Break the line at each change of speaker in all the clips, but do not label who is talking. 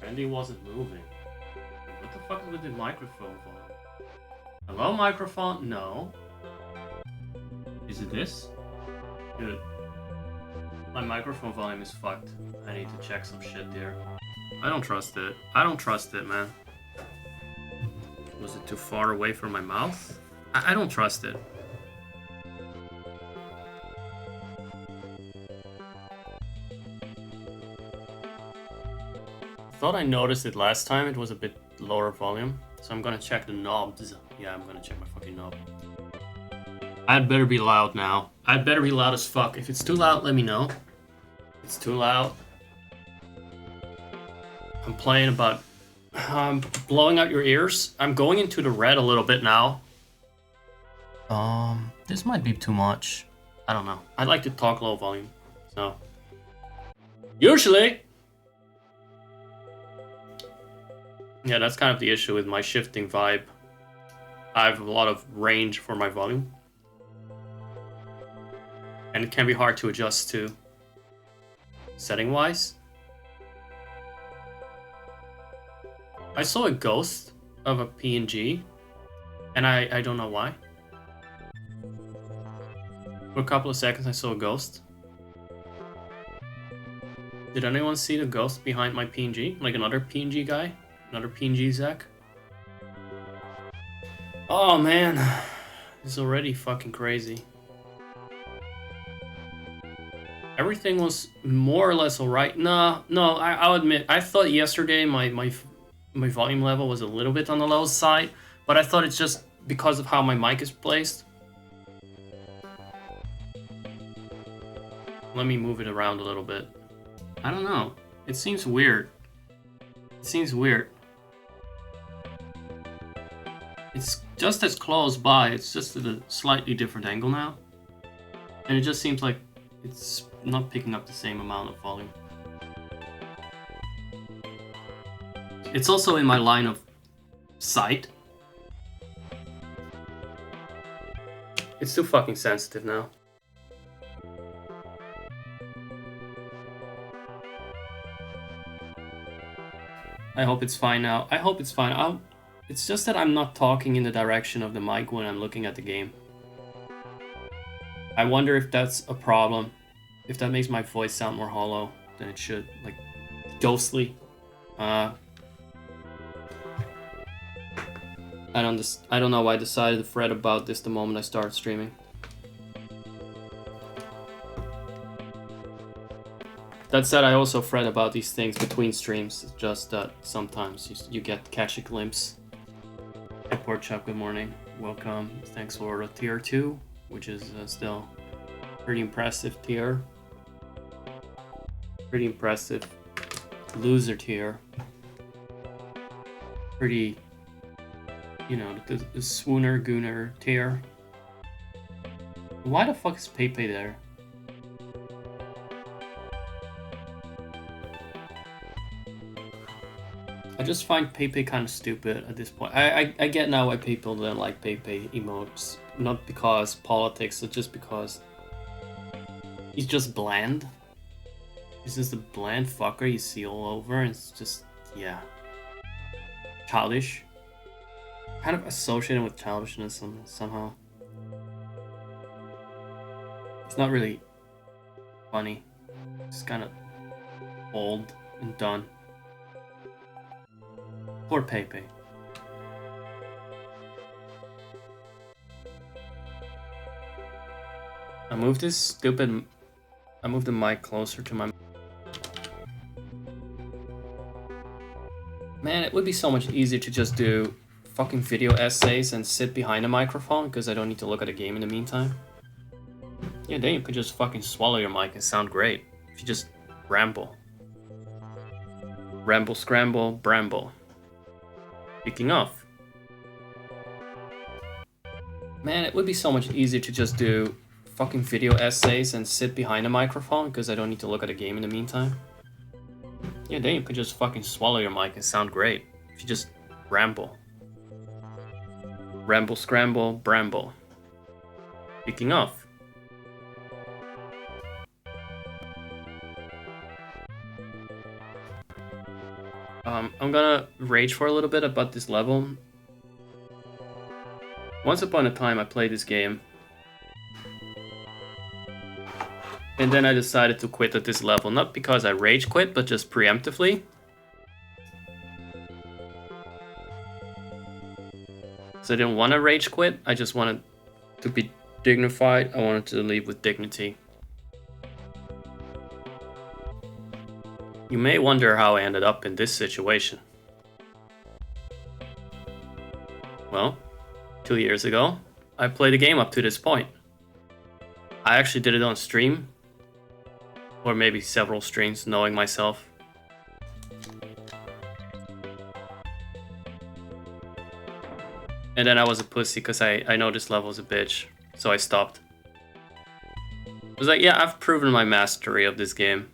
Andy wasn't moving. What the fuck is with the microphone volume? Hello, microphone? No. Is it this? Dude. My microphone volume is fucked. I need to check some shit there. I don't trust it. I don't trust it, man. Was it too far away from my mouth? I don't trust it. Thought I noticed it last time. It was a bit lower volume. So I'm gonna check the knobs. Yeah, I'm gonna check my fucking knob. I'd better be loud now. I'd better be loud as fuck. If it's too loud, let me know. If it's too loud. I'm playing about... blowing out your ears. I'm going into the red a little bit now. This might be too much. I don't know. I like to talk low volume. So... usually... yeah, that's kind of the issue with my shifting vibe. I have a lot of range for my volume. And it can be hard to adjust to. Setting-wise. I saw a ghost of a PNG. And I don't know why. For a couple of seconds I saw a ghost. Did anyone see the ghost behind my PNG? Like another PNG guy? Another PNG Zach? Oh man, this is already fucking crazy. Everything was more or less alright. No, I'll admit, I thought yesterday my volume level was a little bit on the low side, but I thought it's just because of how my mic is placed. Let me move it around a little bit. I don't know. It seems weird. It seems weird. It's just as close by, it's just at a slightly different angle now. And it just seems like it's not picking up the same amount of volume. It's also in my line of sight. It's too fucking sensitive now. I hope it's fine now. I hope it's fine. It's just that I'm not talking in the direction of the mic when I'm looking at the game. I wonder if that's a problem. If that makes my voice sound more hollow than it should. Like, ghostly. I don't know why I decided to fret about this the moment I started streaming. That said, I also fret about these things between streams. It's just that sometimes you catch a glimpse. Hey, Pork Chop, good morning. Welcome. Thanks for the tier 2, which is still pretty impressive tier. Pretty impressive loser tier. Pretty, you know, the swooner gooner tier. Why the fuck is Pepe there? I just find Pepe kind of stupid at this point. I get now why people don't like Pepe emotes. Not because politics, but just because he's just bland. He's just a bland fucker you see all over, and it's just, yeah. Childish. Kind of associated with childishness somehow. It's not really funny. It's kind of old and done. Poor Pepe. I moved the mic closer to my... Man, it would be so much easier to just do fucking video essays and sit behind a microphone because I don't need to look at a game in the meantime. Yeah, then you could just fucking swallow your mic and sound great. If you just ramble. Ramble, scramble, bramble. Speaking of. Man, it would be so much easier to just do fucking video essays and sit behind a microphone because I don't need to look at a game in the meantime. Yeah, then you could just fucking swallow your mic and sound great. If you just ramble. Ramble, scramble, bramble. Speaking of. I'm gonna rage for a little bit about this level. Once upon a time I played this game. And then I decided to quit at this level. Not because I rage quit, but just preemptively. So I didn't want to rage quit, I just wanted to be dignified. I wanted to leave with dignity. You may wonder how I ended up in this situation. Well, 2 years ago, I played a game up to this point. I actually did it on stream, or maybe several streams, knowing myself. And then I was a pussy because I know this level is a bitch, so I stopped. I was like, yeah, I've proven my mastery of this game.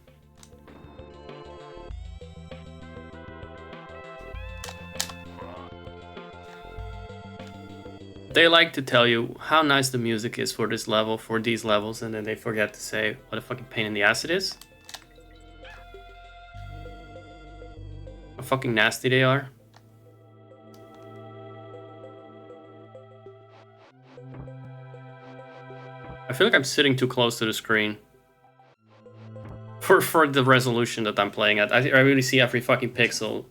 They like to tell you how nice the music is for this level, for these levels, and then they forget to say what a fucking pain in the ass it is. How fucking nasty they are. I feel like I'm sitting too close to the screen. For the resolution that I'm playing at. I really see every fucking pixel.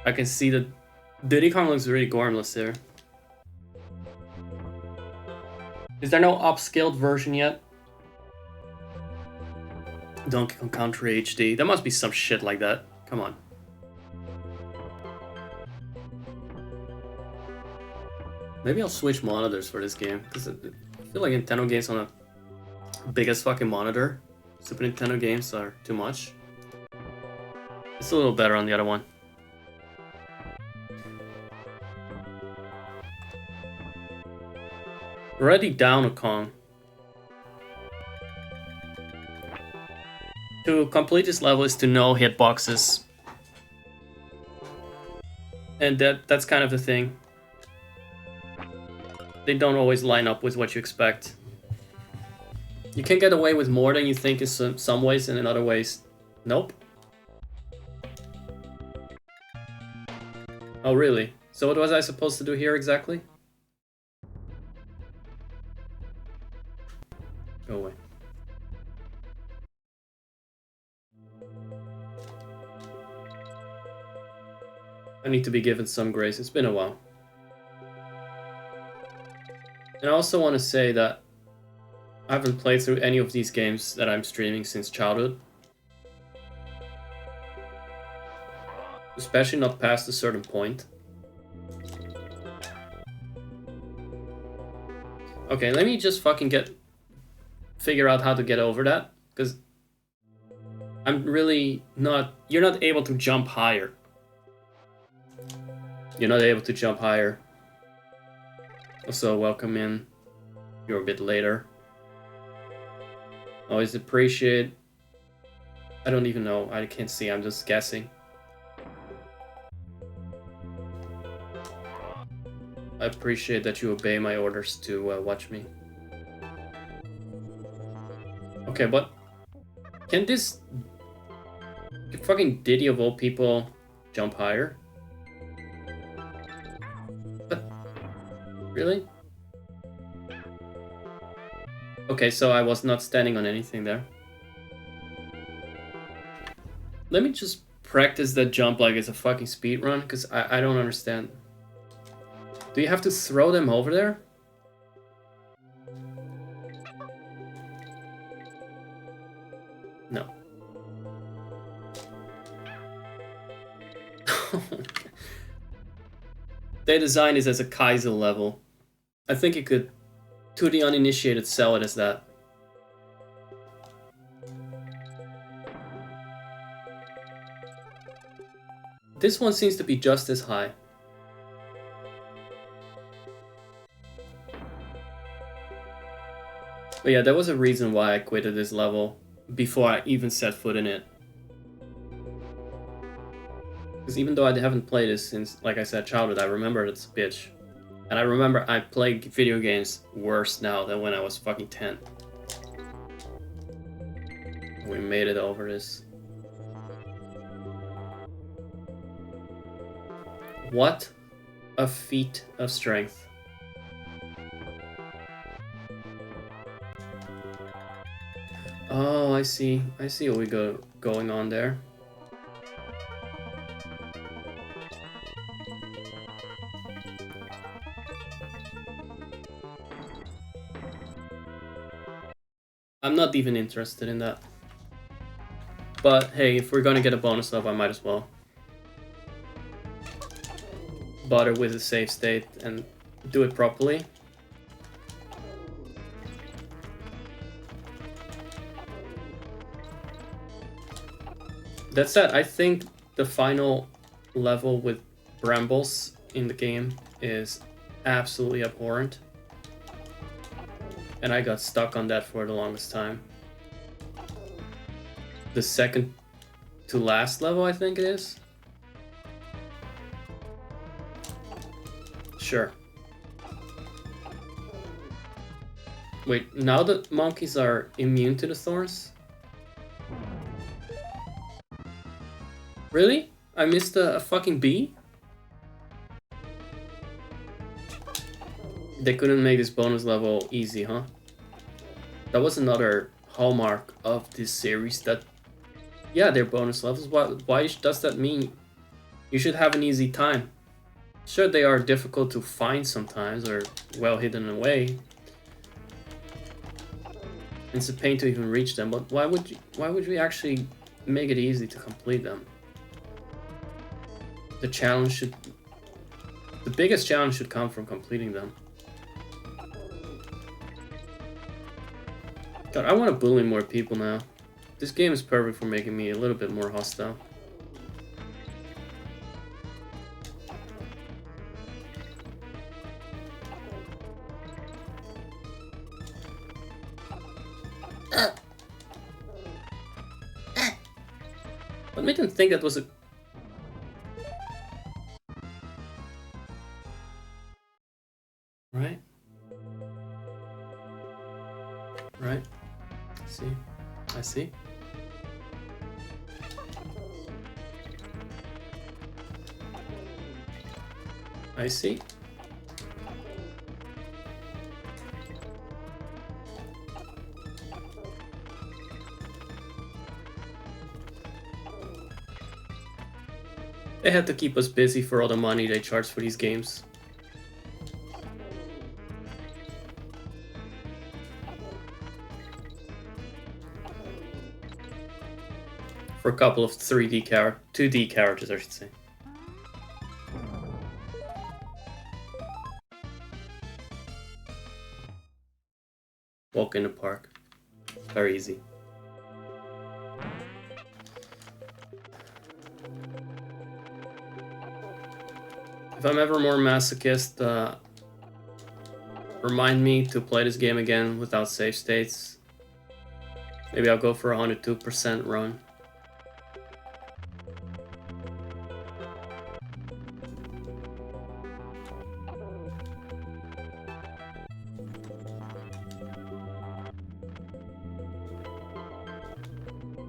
I can see that Diddy Kong looks really gormless there. Is there no upscaled version yet? Donkey Kong Country HD. There must be some shit like that. Come on. Maybe I'll switch monitors for this game, because I feel like Nintendo games on the biggest fucking monitor. Super Nintendo games are too much. It's a little better on the other one. Already down a Kong. To complete this level is to know hitboxes. And that's kind of the thing. They don't always line up with what you expect. You can get away with more than you think in some ways, and in other ways, nope. Oh really? So what was I supposed to do here exactly? Go away. I need to be given some grace. It's been a while. And I also want to say that I haven't played through any of these games that I'm streaming since childhood. Especially not past a certain point. Okay, let me just fucking figure out how to get over that, because I'm really not... You're not able to jump higher. You're not able to jump higher. Also, welcome in. You're a bit later. Always appreciate... I don't even know. I can't see. I'm just guessing. I appreciate that you obey my orders to watch me. Okay, but... Can this... fucking Diddy of all people jump higher? But... Really? Okay, so I was not standing on anything there. Let me just practice that jump like it's a fucking speed run, because I don't understand. Do you have to throw them over there? No. They designed this as a Kaizo level. I think you could, to the uninitiated, sell it as that. This one seems to be just as high. But yeah, there was a reason why I quitted this level before I even set foot in it. Because even though I haven't played this since, like I said, childhood, I remember it's a bitch. And I remember I play video games worse now than when I was fucking 10. We made it over this. What a feat of strength. Oh, I see. I see what we going on there. I'm not even interested in that. But hey, if we're gonna get a bonus level, I might as well bother with a save state and do it properly. That said, I think the final level with Brambles in the game is absolutely abhorrent. And I got stuck on that for the longest time. The second to last level, I think it is. Sure. Wait, now the monkeys are immune to the thorns? Really? I missed a fucking bee? They couldn't make this bonus level easy, huh? That was another hallmark of this series that... Yeah, they're bonus levels. Why does that mean you should have an easy time? Sure, they are difficult to find sometimes, or well hidden away. It's a pain to even reach them, but why would we actually make it easy to complete them? The biggest challenge should come from completing them. God, I want to bully more people now. This game is perfect for making me a little bit more hostile. What made them think that was a... Right? Right? See? I see. I see. They had to keep us busy for all the money they charge for these games. For a couple of 2D characters, I should say. Walk in the park. Very easy. If I'm ever more masochist, remind me to play this game again without save states. Maybe I'll go for a 102% run.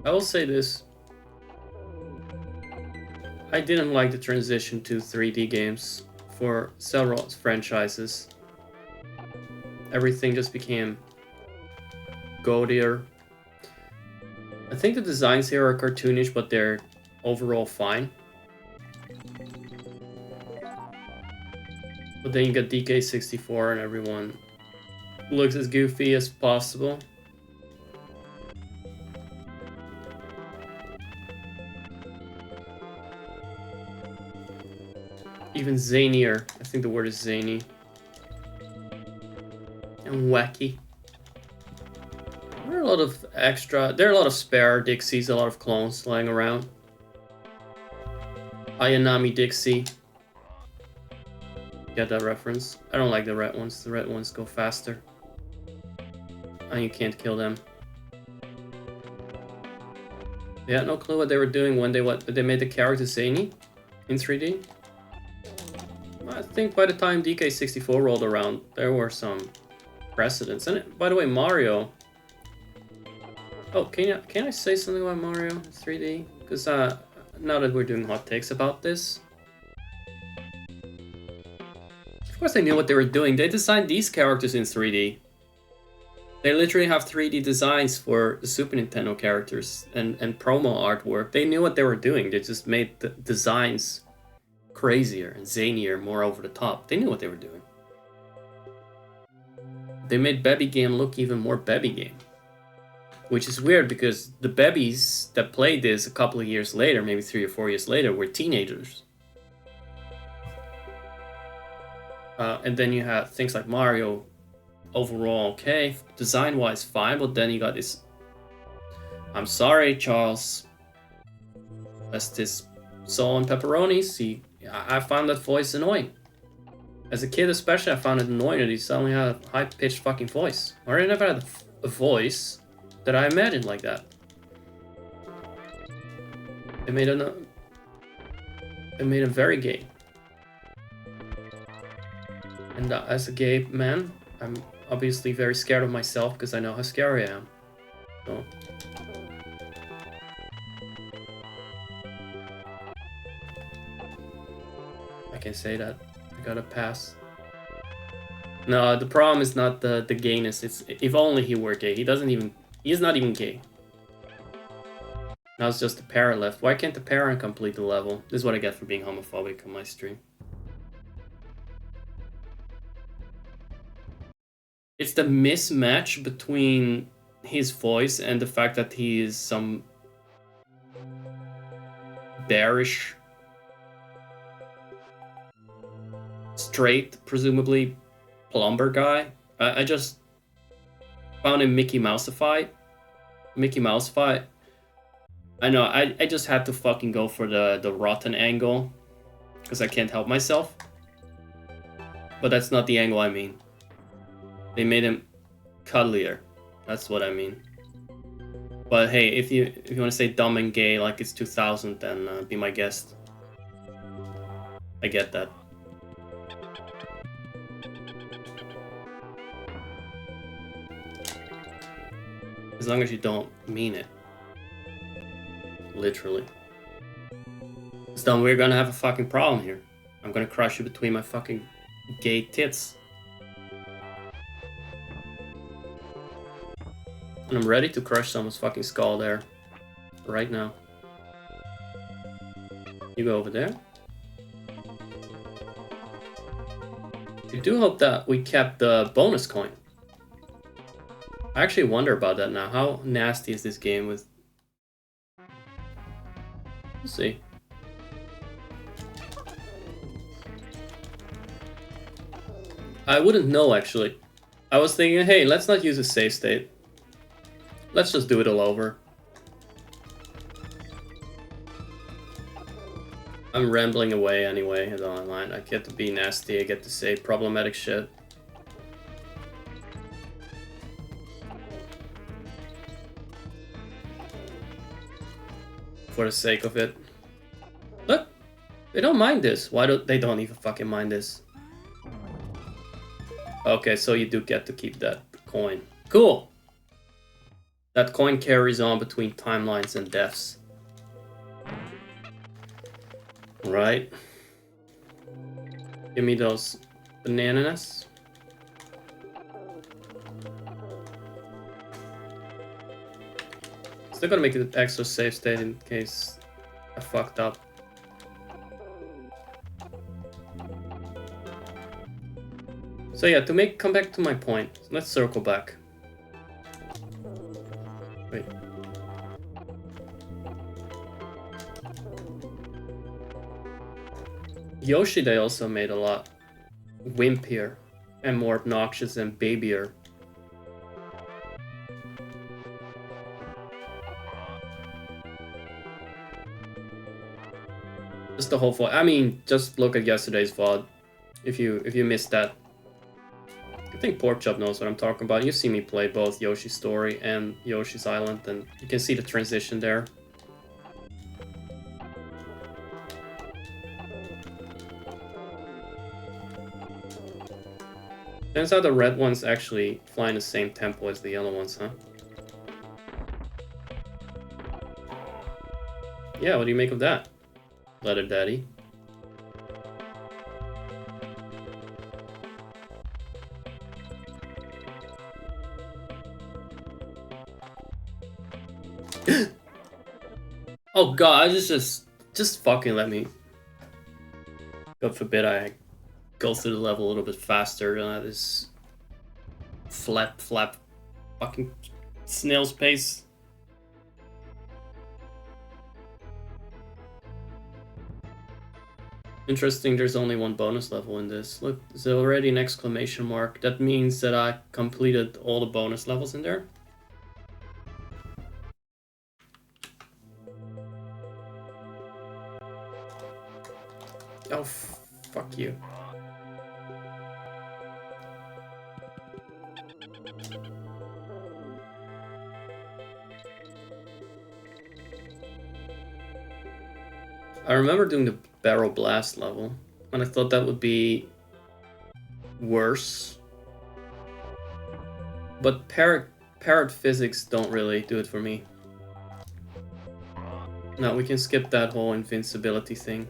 I will say this. I didn't like the transition to 3D games for several franchises. Everything just became gaudier. I think the designs here are cartoonish, but they're overall fine. But then you get DK64 and everyone looks as goofy as possible. Even zanier. I think the word is zany. And wacky. There are a lot of spare Dixies, a lot of clones lying around. Ayanami Dixie. Get that reference? I don't like the red ones. The red ones go faster. And you can't kill them. They had no clue what they were doing when they made the character zany in 3D. I think by the time DK64 rolled around, there were some precedents. And by the way, Mario. Oh, can I say something about Mario 3D? Because now that we're doing hot takes about this, Of course they knew what they were doing. They designed these characters in 3D. They literally have 3D designs for the Super Nintendo characters and promo artwork. They knew what they were doing. They just made the designs crazier and zanier, more over the top. They knew what they were doing. They made Baby Game look even more Baby Game. Which is weird because the Babbies that played this a couple of years later, maybe 3 or 4 years later, were teenagers. And then you have things like Mario, overall okay, design-wise fine, but then you got this... I'm sorry, Charles. As this Saul and Pepperoni, I found that voice annoying. As a kid especially, I found it annoying that he suddenly had a high-pitched fucking voice. Or I never had a voice that I imagined like that. It made him very gay. And as a gay man, I'm obviously very scared of myself because I know how scary I am. So. I can say that. I gotta pass. No, the problem is not the gayness. It's if only he were gay. He's not even gay. Now it's just the parrot left. Why can't the parrot complete the level? This is what I get for being homophobic on my stream. It's the mismatch between his voice and the fact that he is some bearish, straight, presumably, plumber guy. I just found him Mickey Mouseified. I know, I just had to fucking go for the rotten angle because I can't help myself. But that's not the angle I mean. They made him cuddlier. That's what I mean. But hey, if you want to say dumb and gay like it's 2000, then be my guest. I get that. As long as you don't mean it. Literally. Because then we're gonna have a fucking problem here. I'm gonna crush you between my fucking gay tits. And I'm ready to crush someone's fucking skull there. Right now. You go over there. I do hope that we kept the bonus coin. I actually wonder about that now. How nasty is this game with... We'll see. I wouldn't know, actually. I was thinking, hey, let's not use a save state. Let's just do it all over. I'm rambling away anyway, I don't mind. I get to be nasty, I get to say problematic shit. For the sake of it. Look! They don't mind this. Why don't they don't even fucking mind this? Okay, so you do get to keep that coin. Cool! That coin carries on between timelines and deaths. Right. Give me those bananas. Still gotta make it an extra safe state in case I fucked up. So yeah, come back to my point. Let's circle back. Wait. Yoshi, they also made a lot wimpier and more obnoxious and babyier. Just the whole VOD. I mean, just look at yesterday's VOD. If you missed that. I think Porkchop knows what I'm talking about. You see me play both Yoshi's Story and Yoshi's Island, and you can see the transition there. Turns out the red ones actually fly in the same tempo as the yellow ones, huh? Yeah, what do you make of that, Leather Daddy? Oh god, just fucking let me. God forbid I go through the level a little bit faster than this flap fucking snail's pace. Interesting, there's only one bonus level in this. Look, there's already an exclamation mark. That means that I completed all the bonus levels in there. Oh, fuck you. I remember doing the barrel blast level, and I thought that would be worse. But parrot physics don't really do it for me. No, we can skip that whole invincibility thing.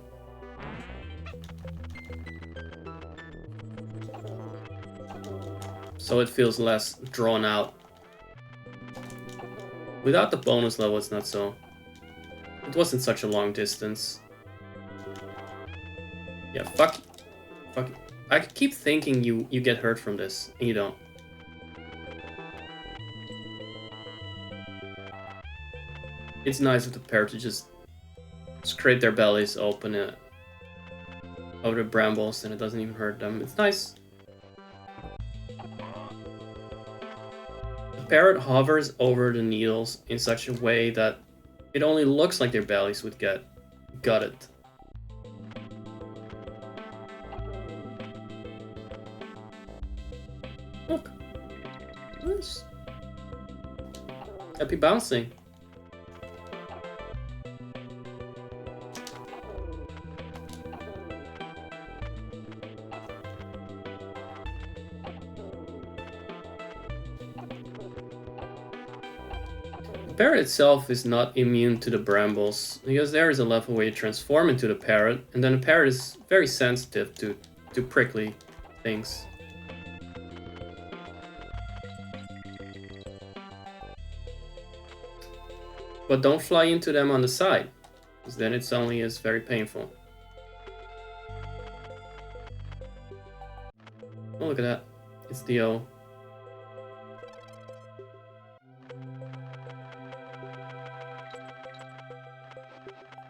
So it feels less drawn out. Without the bonus level, it's not so. It wasn't such a long distance. Yeah, fuck. I keep thinking you get hurt from this, and you don't. It's nice of the parrot to just scrape their bellies open over the brambles, and it doesn't even hurt them. It's nice. The parrot hovers over the needles in such a way that it only looks like their bellies would get gutted. Look. Nice. Happy bouncing. The parrot itself is not immune to the brambles, because there is a level where you transform into the parrot, and then the parrot is very sensitive to prickly things. But don't fly into them on the side, because then it's only is very painful. Oh, look at that. It's the O.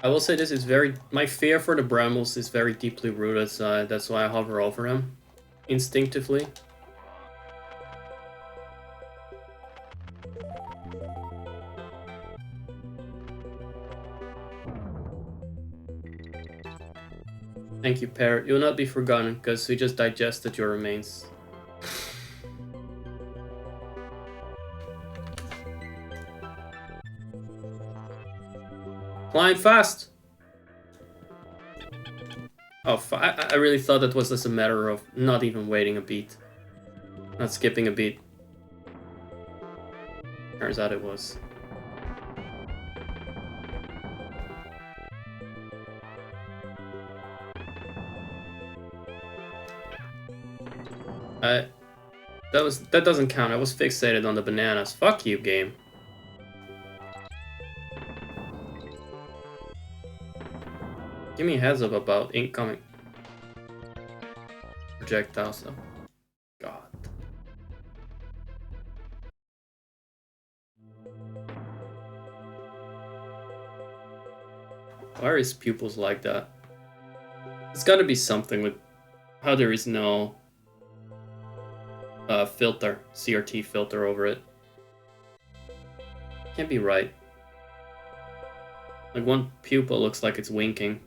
I will say this is my fear for the brambles is very deeply rooted, so that's why I hover over them instinctively. Thank you, parrot. You'll not be forgotten, because we just digested your remains. Climb fast! Oh, I really thought that was just a matter of not even waiting a beat. Not skipping a beat. Turns out it was. That doesn't count. I was fixated on the bananas. Fuck you, game. Give me a heads up about incoming projectiles though. God. Why are his pupils like that? It's gotta be something with how there is no filter, CRT filter over it. Can't be right. Like one pupil looks like it's winking.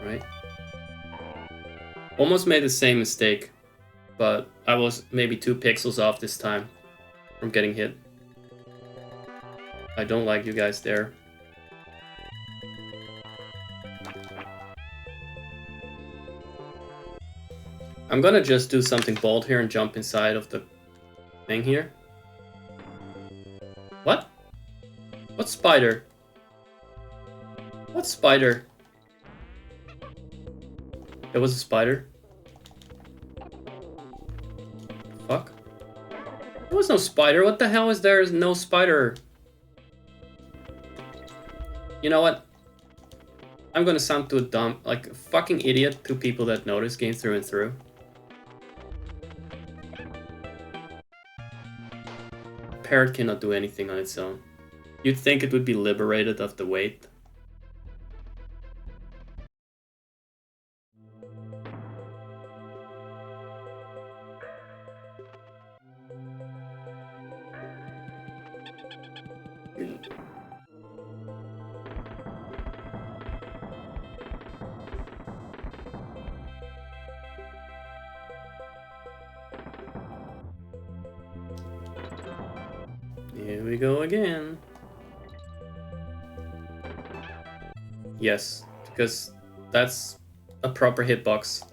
Right? Almost made the same mistake, but I was maybe 2 pixels off this time from getting hit. I don't like you guys there. I'm gonna just do something bold here and jump inside of the thing here. What? What spider? What spider? There was a spider. Fuck. There was no spider. What the hell is there? Is no spider? You know what? I'm gonna sound too dumb, like a fucking idiot to people that know this game through and through. Parrot cannot do anything on its own. You'd think it would be liberated of the weight. Here we go again. Yes, because that's a proper hitbox.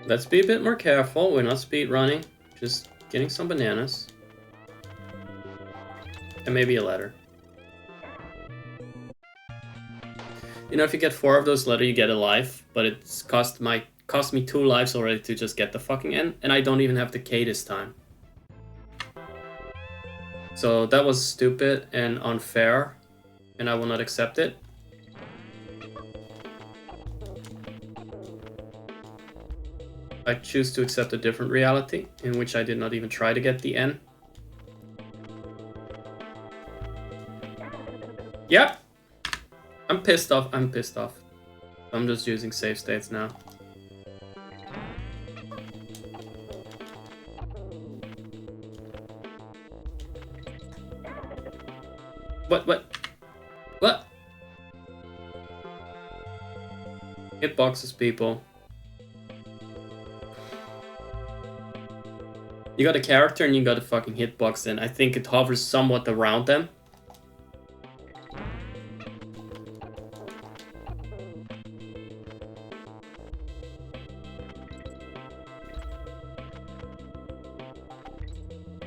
Let's be a bit more careful. We're not speed running, just getting some bananas. And maybe a letter. You know, if you get 4 of those letters, you get a life, but it's cost me 2 lives already to just get the fucking end, and I don't even have the K this time. So that was stupid and unfair, and I will not accept it. I choose to accept a different reality, in which I did not even try to get the N. Yep! I'm pissed off. I'm just using save states now. What? Hitboxes, people. You got a character and you got a fucking hitbox, and I think it hovers somewhat around them.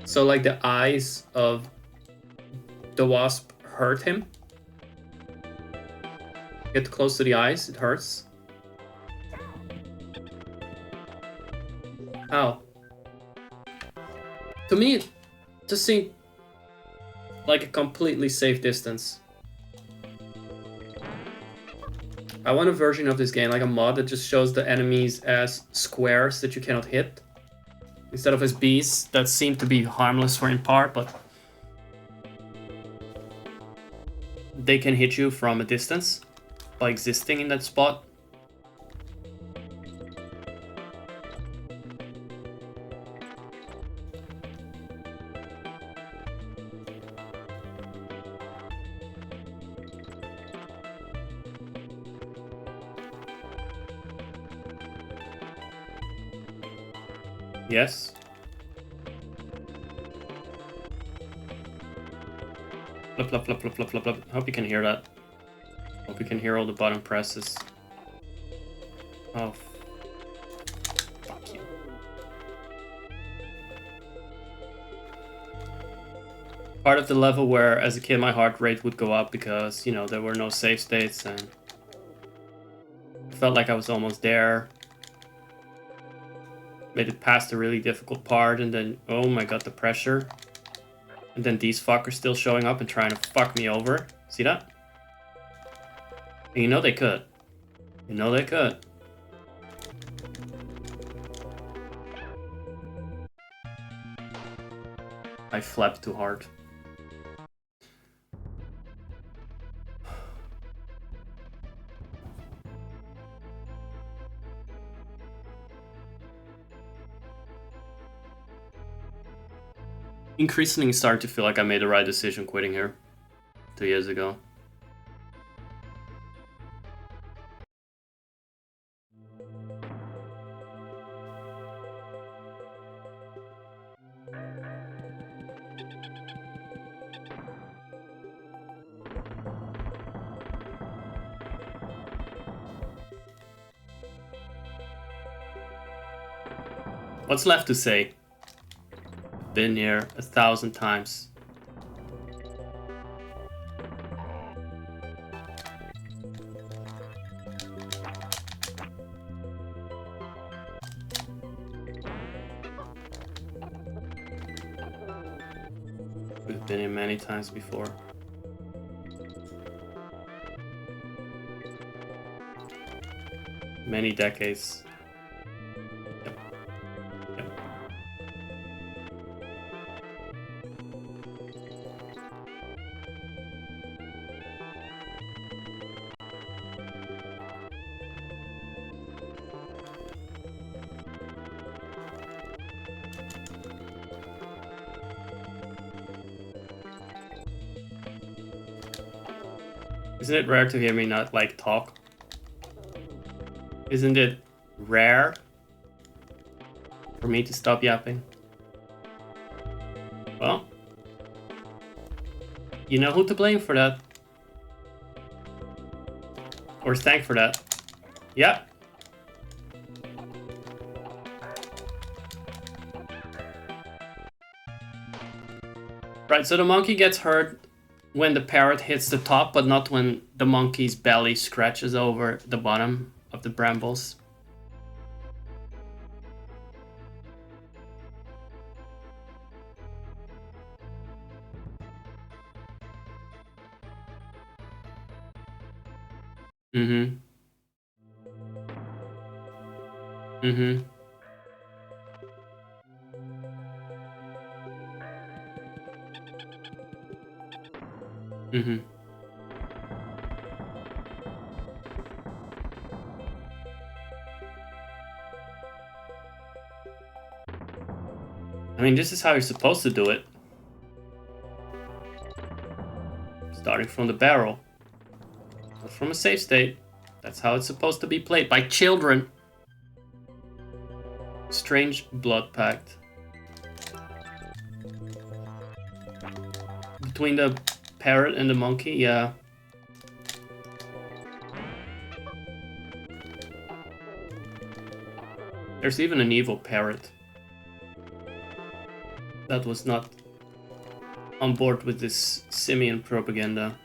So like the eyes of the wasp hurt him. Get close to the eyes, it hurts. Ow. To me, it just seemed like a completely safe distance. I want a version of this game, like a mod that just shows the enemies as squares that you cannot hit, instead of as bees that seem to be harmless for in part, but they can hit you from a distance by existing in that spot. Yes. Flip, flip, flip, flip, flip, flip, flip. Hope you can hear that. Hope you can hear all the button presses. Oh. Fuck you. Part of the level where, as a kid, my heart rate would go up because, you know, there were no save states and I felt like I was almost there. Made it past a really difficult part, and then, oh my god, the pressure. And then these fuckers still showing up and trying to fuck me over. See that? And you know they could. You know they could. I flapped too hard. Increasingly starting to feel like I made the right decision quitting here 2 years ago. What's left to say? Been here 1,000 times. We've been here many times before. Many decades. Yep. Yep. Isn't it rare to hear me not like talk? Isn't it rare for me to stop yapping? Well, you know who to blame for that. Or thank for that. Yeah. Right, so the monkey gets hurt when the parrot hits the top, but not when the monkey's belly scratches over the bottom of the brambles. Mm-hmm. Mm-hmm. Mm-hmm. I mean, this is how you're supposed to do it. Starting from the barrel. Not from a safe state. That's how it's supposed to be played by children. Strange blood pact. Between the parrot and the monkey, yeah. There's even an evil parrot that was not on board with this simian propaganda.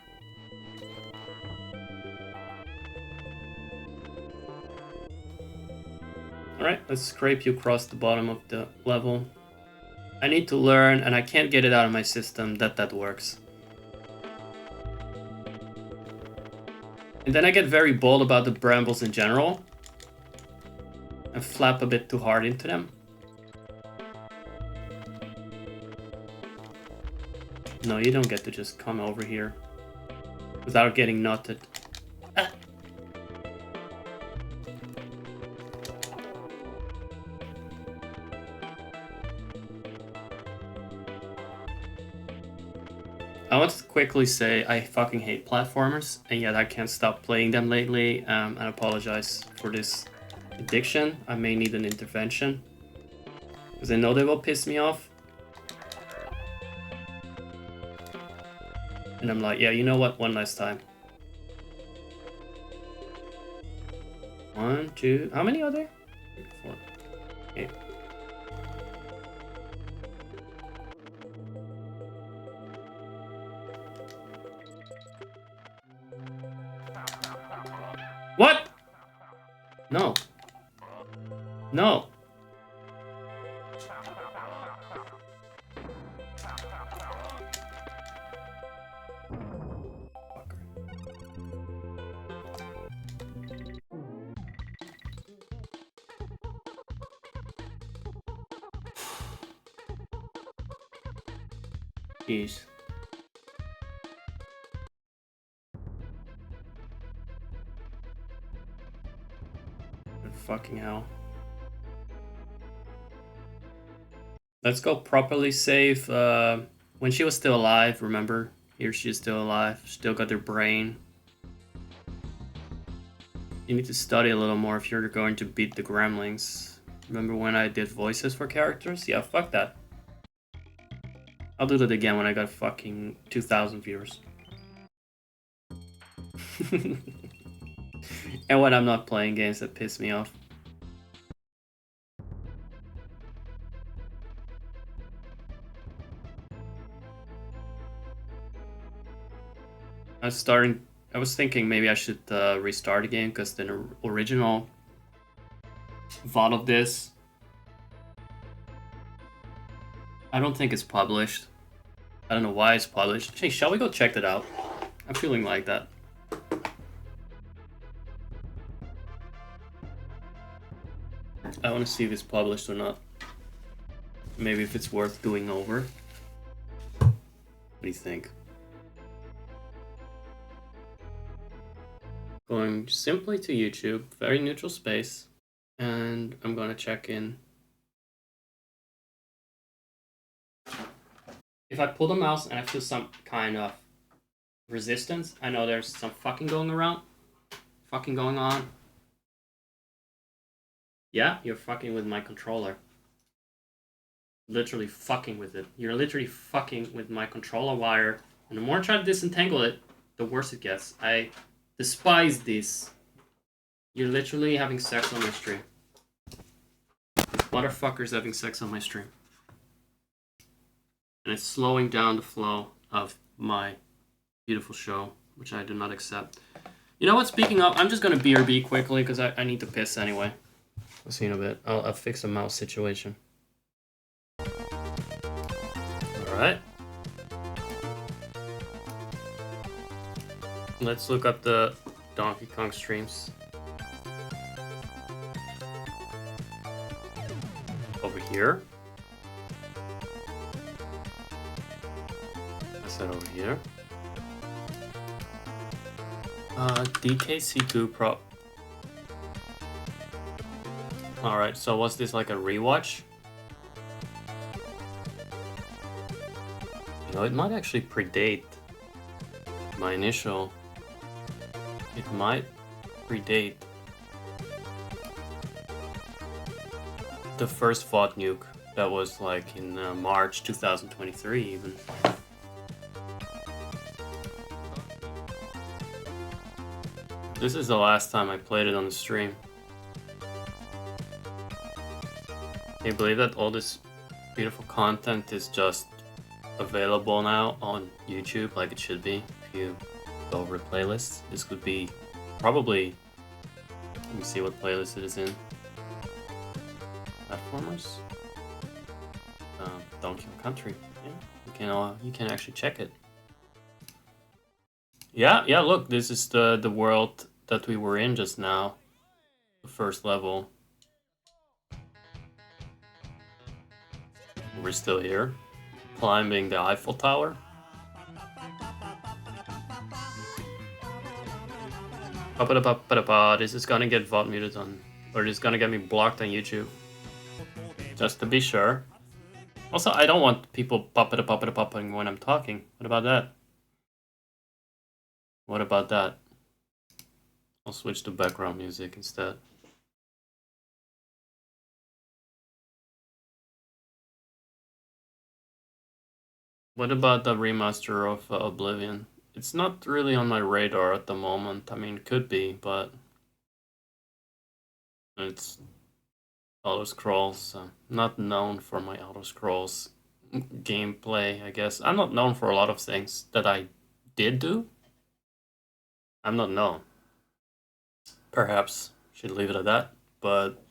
Alright, let's scrape you across the bottom of the level. I need to learn, and I can't get it out of my system that works. And then I get very bold about the brambles in general. And flap a bit too hard into them. No, you don't get to just come over here without getting nutted. Ah. I want to quickly say I fucking hate platformers, and yet I can't stop playing them lately. I apologize for this addiction. I may need an intervention, because I know they will piss me off. And I'm like, yeah, you know what? One last time. 1, 2, how many are there? 3, 4, 8. What? No. No. Jeez. Fucking hell. Let's go properly save when she was still alive, remember? Here she is still alive, still got her brain. You need to study a little more if you're going to beat the gremlins. Remember when I did voices for characters? Yeah, fuck that. I'll do that again when I got fucking 2,000 viewers. And when I'm not playing games that piss me off. I was thinking maybe I should restart the game because the original VOD of this, I don't think it's published. I don't know why it's published. Hey, shall we go check that out? I'm feeling like that. I want to see if it's published or not. Maybe if it's worth doing over. What do you think? Going simply to YouTube, very neutral space, and I'm gonna check in. If I pull the mouse and I feel some kind of resistance, I know there's some fucking going around. Fucking going on. Yeah, you're fucking with my controller. Literally fucking with it. You're literally fucking with my controller wire. And the more I try to disentangle it, the worse it gets. I despise this. You're literally having sex on my stream. Motherfuckers having sex on my stream. And it's slowing down the flow of my beautiful show, which I do not accept. You know what, speaking of, I'm just gonna BRB quickly because I need to piss anyway. I'll see you in a bit. I'll fix the mouse situation. Alright. Let's look up the Donkey Kong streams. Over here. That's that over here. DKC2 Pro. Alright, so was this like a rewatch? You know, it might actually predate my initial. It might predate the first VOD nuke that was like in March 2023 even. This is the last time I played it on the stream. Can you believe that all this beautiful content is just available now on YouTube like it should be? If you go over the playlists, this could be probably, let me see what playlist it is in. Platformers? Donkey Kong Country. Yeah, you can actually check it. Yeah, look, this is the world that we were in just now. The first level. We're still here, climbing the Eiffel Tower. This is gonna get VOD muted on, or this is gonna get me blocked on YouTube. Just to be sure. Also, I don't want people popping when I'm talking. What about that? What about that? I'll switch to background music instead. What about the remaster of Oblivion? It's not really on my radar at the moment. I mean, it could be, but it's auto scrolls. Not known for my auto scrolls gameplay, I guess. I'm not known for a lot of things that I did do. I'm not known. Perhaps should leave it at that, but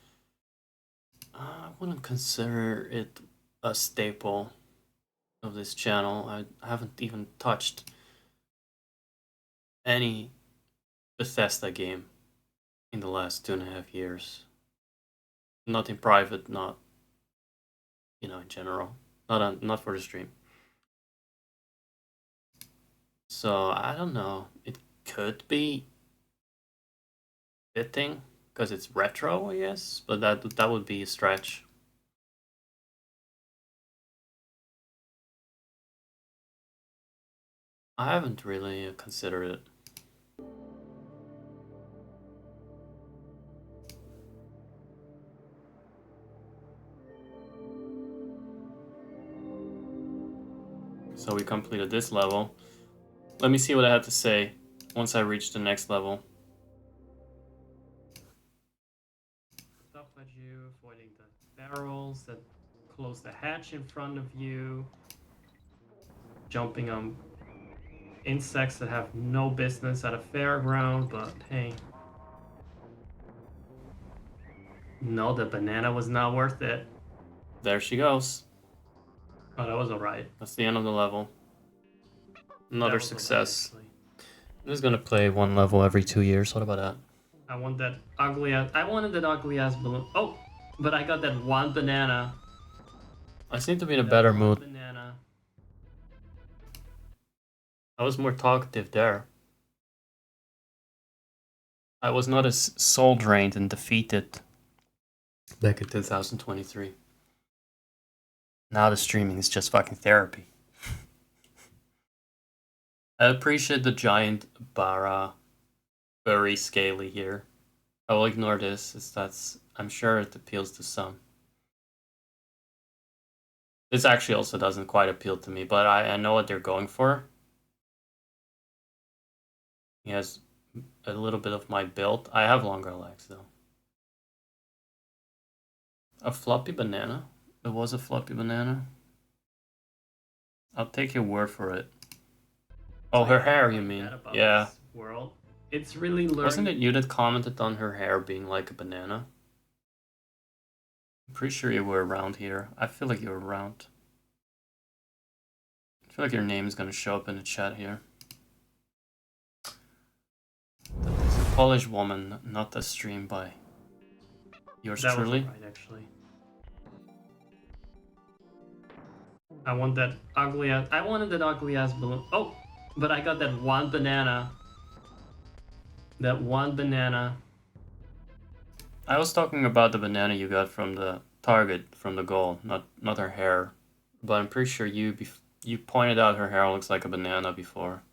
I wouldn't consider it a staple of this channel. I haven't even touched any Bethesda game in the last 2.5 years. Not in private, not, you know, in general. Not for the stream. So I don't know. It could be fitting because it's retro, I guess, but that would be a stretch. I haven't really considered it. So we completed this level. Let me see what I had to say once I reach the next level. Stuff at you, avoiding the barrels that close the hatch in front of you, jumping on insects that have no business at a fairground, but hey. No, the banana was not worth it.
There she goes.
Oh, that was alright.
That's the end of the level. Another success.
Right,
I'm just gonna play one level every 2 years. What about that?
I wanted that ugly ass balloon. Oh, but I got that one banana.
I seem to be in a better mood.
Banana.
I was more talkative there. I was not as soul drained and defeated back in 2023. Now the streaming is just fucking therapy. I appreciate the giant bara. Very scaly here. I will ignore this. I'm sure it appeals to some. This actually also doesn't quite appeal to me, but I know what they're going for. He has a little bit of my build. I have longer legs though. A floppy banana? It was a floppy banana. I'll take your word for it. Oh, her hair, you mean? Yeah.
World. It's really learning.
Wasn't it you that commented on her hair being like a banana? I'm pretty sure you were around here. I feel like you were around. I feel like your name is gonna show up in the chat here. That is a Polish woman, not a stream by yours truly.
That was right, actually. I wanted that ugly ass balloon. Oh, but I got that one banana. That one banana.
I was talking about the banana you got from the target, from the goal, not her hair. But I'm pretty sure you pointed out her hair looks like a banana before.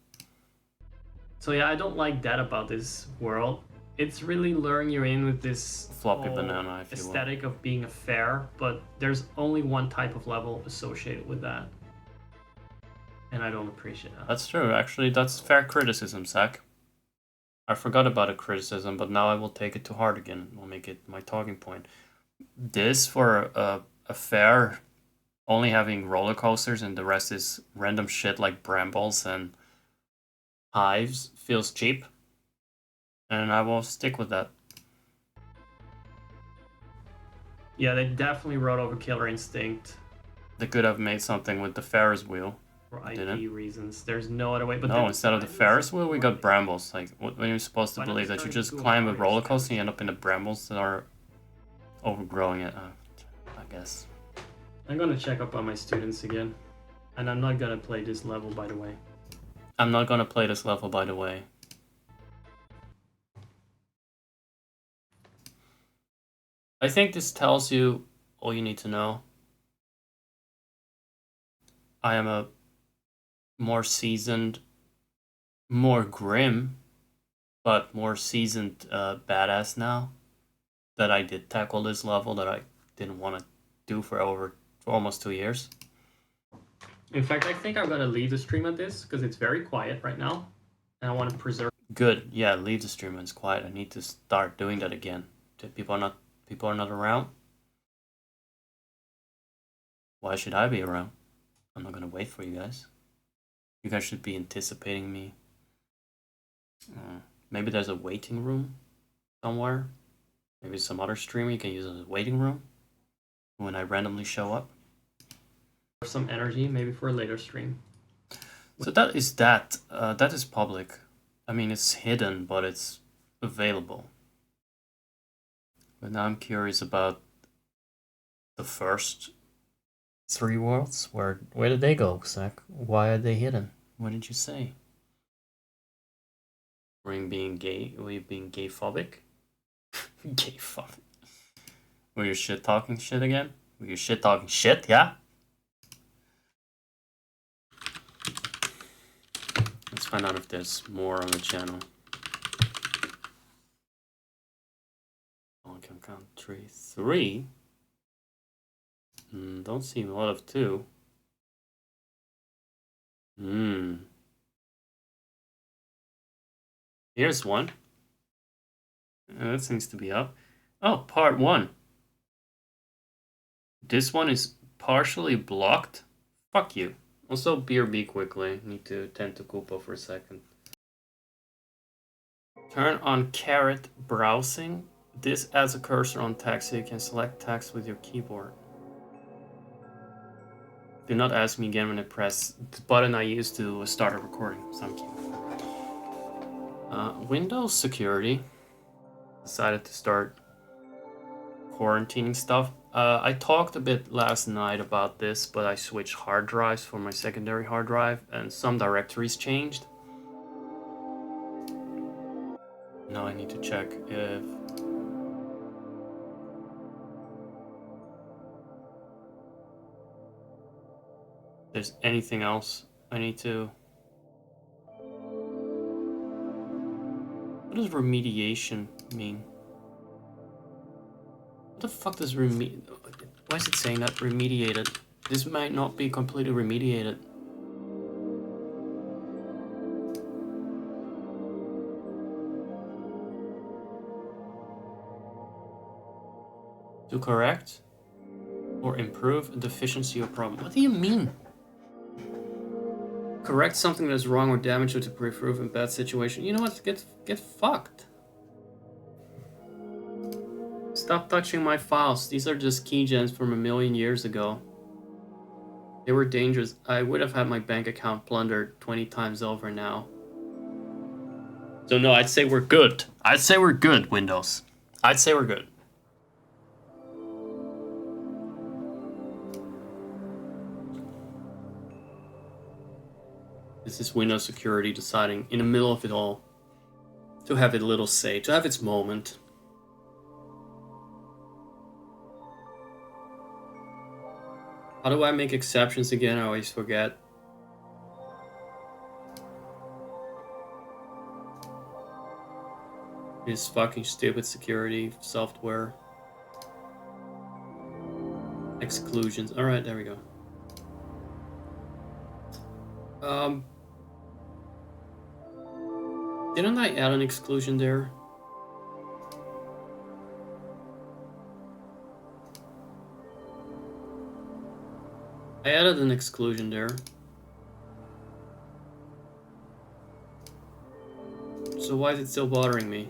So yeah, I don't like that about this world. It's really luring you in with this
floppy banana, if you will,
aesthetic of being a fair, but there's only one type of level associated with that. And I don't appreciate that.
That's true, actually, that's fair criticism, Zach. I forgot about a criticism, but now I will take it to heart again. I'll make it my talking point. This, for a fair, only having roller coasters and the rest is random shit like brambles and hives, feels cheap. And I will stick with that.
Yeah, they definitely wrote over Killer Instinct.
They could have made something with the Ferris wheel.
For IP reasons. There's no other way. But
no, instead of the Ferris wheel, we got brambles. Like, when you're supposed to believe that you just climb a roller coaster and you end up in the brambles that are overgrowing it, I guess.
I'm gonna check up on my students again. And I'm not gonna play this level, by the way.
I'm not gonna play this level, by the way. I think this tells you all you need to know. I am a more seasoned, more grim, but more seasoned badass now. That I did tackle this level that I didn't want to do for almost 2 years.
In fact, I think I'm gonna leave the stream at this because it's very quiet right now, and I want to preserve.
Good, yeah. Leave the stream when it's quiet. I need to start doing that again. People are not around. Why should I be around? I'm not gonna wait for you guys. You guys should be anticipating me. Maybe there's a waiting room somewhere. Maybe some other streamer you can use as a waiting room when I randomly show up.
Some energy, maybe for a later stream.
So that is that. That is public. I mean, it's hidden, but it's available. But now I'm curious about the first 3 worlds. Where did they go, Zach? Why are they hidden? What did you say? Were you being gay? Were you being gay-phobic? Gay-phobic. Were you shit-talking shit again? Were you shit-talking shit, yeah? Let's find out if there's more on the channel. I can count 3. 3? Don't see a lot of 2. Here's one. That seems to be up. Oh, part 1. This one is partially blocked. Fuck you. Also, BRB quickly. Need to tend to Koopa for a second. Turn on caret browsing. This adds a cursor on text so you can select text with your keyboard. Do not ask me again when I press the button I used to start a recording. Thank you. Windows security. Decided to start quarantining stuff. I talked a bit last night about this, but I switched hard drives for my secondary hard drive, and some directories changed. Now I need to check if there's anything else I need to. What does remediation mean? What the fuck does why is it saying that remediated? This might not be completely remediated. To correct or improve a deficiency or problem. What do you mean? Correct something that is wrong or damaged or to improve a bad situation. You know what? Get fucked. Stop touching my files. These are just keygens from a million years ago. They were dangerous. I would have had my bank account plundered 20 times over now. So no, I'd say we're good. I'd say we're good, Windows. I'd say we're good. This is Windows security deciding in the middle of it all to have it a little say, to have its moment. How do I make exceptions again? I always forget. This fucking stupid security software. Exclusions. Alright, there we go. Didn't I add an exclusion there? I added an exclusion there. So why is it still bothering me?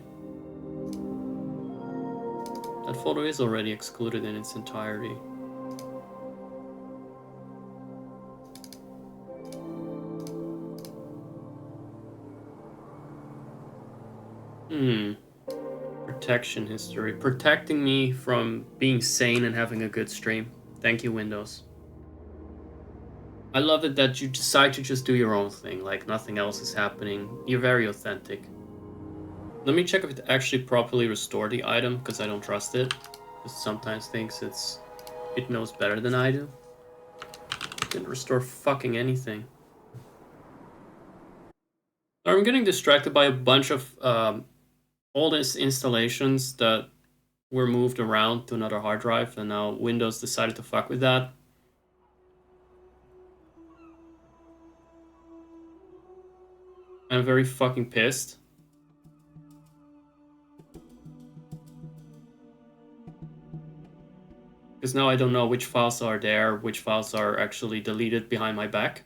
That photo is already excluded in its entirety. Protection history. Protecting me from being sane and having a good stream. Thank you, Windows. I love it that you decide to just do your own thing, like nothing else is happening. You're very authentic. Let me check if it actually properly restored the item, because I don't trust it. It sometimes thinks it knows better than I do. It didn't restore fucking anything. I'm getting distracted by a bunch of old installations that were moved around to another hard drive, and now Windows decided to fuck with that. I'm very fucking pissed. Because now I don't know which files are there, which files are actually deleted behind my back.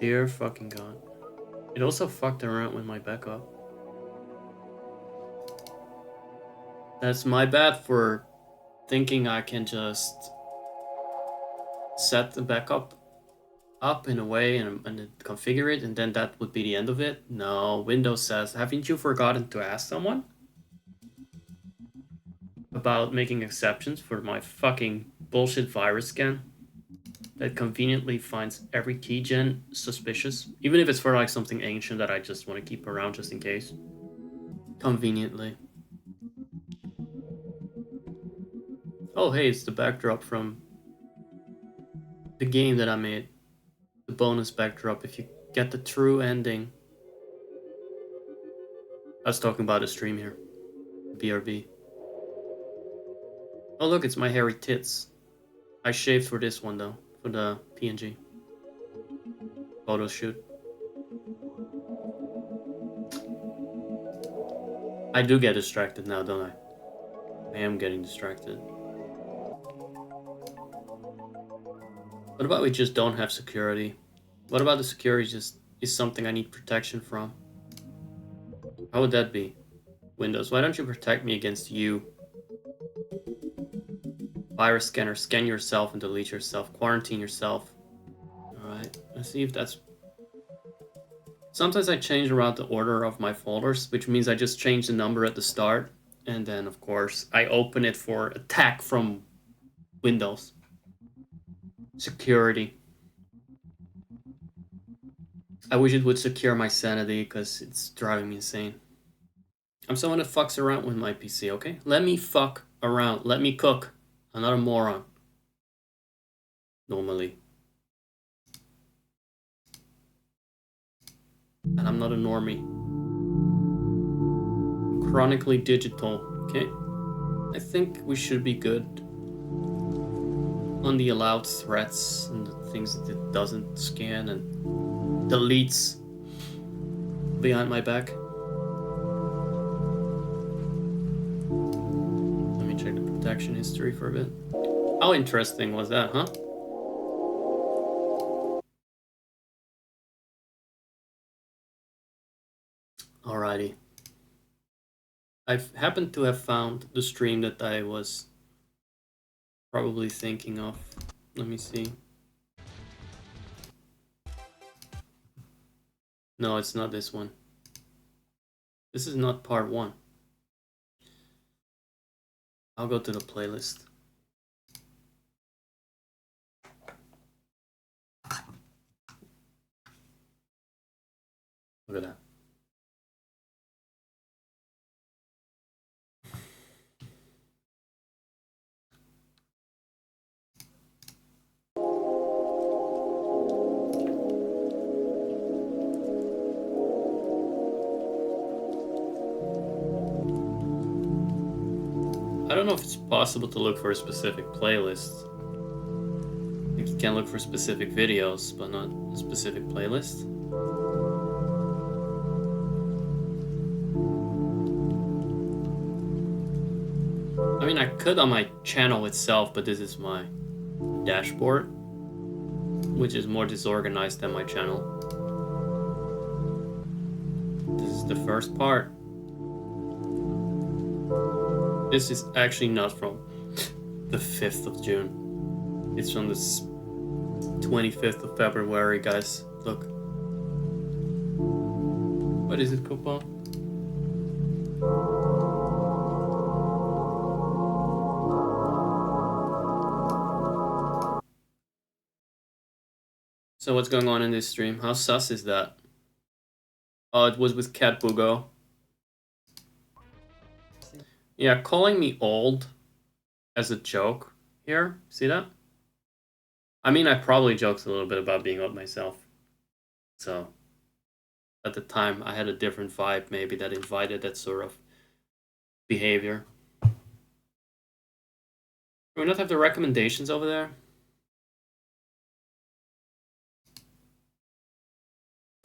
Dear fucking god. It also fucked around with my backup. That's my bad for thinking I can just set the backup up in a way and configure it, and then that would be the end of it. No, Windows says, haven't you forgotten to ask someone about making exceptions for my fucking bullshit virus scan that conveniently finds every keygen suspicious, even if it's for like something ancient that I just want to keep around just in case. Conveniently. Oh hey, it's the backdrop from the game that I made. The bonus backdrop if you get the true ending. I was talking about a stream here. BRB. Oh look, it's my hairy tits. I shaved for this one though, for the PNG photo shoot. I do get distracted now, don't I? I am getting distracted. What
about we just don't have security? What about the security just is something I need protection from? How would that be? Windows, why don't you protect me against you? Virus scanner, scan yourself and delete yourself. Quarantine yourself. Alright, let's see if that's... Sometimes I change around the order of my folders, which means I just change the number at the start. And then, of course, I open it for attack from Windows. Security. I wish it would secure my sanity, because it's driving me insane. I'm someone that fucks around with my PC, okay? Let me fuck around. Let me cook. I'm not a moron. Normally. And I'm not a normie. Chronically digital, okay? I think we should be good on the allowed threats and the things that it doesn't scan and deletes behind my back. Let me check the protection history for a bit. How interesting was that, huh? Alrighty. I've happened to have found the stream that I was probably thinking of. Let me see. No, it's not this one. This is not part 1. I'll go to the playlist. Look at that. I don't know if it's possible to look for a specific playlist. I think you can look for specific videos, but not a specific playlist. I mean, I could on my channel itself, but this is my dashboard, which is more disorganized than my channel. This is the first part. This is actually not from the 5th of June. It's from the 25th of February, guys. Look. What is it, Coupon? So what's going on in this stream? How sus is that? Oh, it was with Cat Bugo. Yeah, calling me old as a joke here. See that? I mean, I probably joked a little bit about being old myself. So, at the time, I had a different vibe, maybe, that invited that sort of behavior. Do we not have the recommendations over there?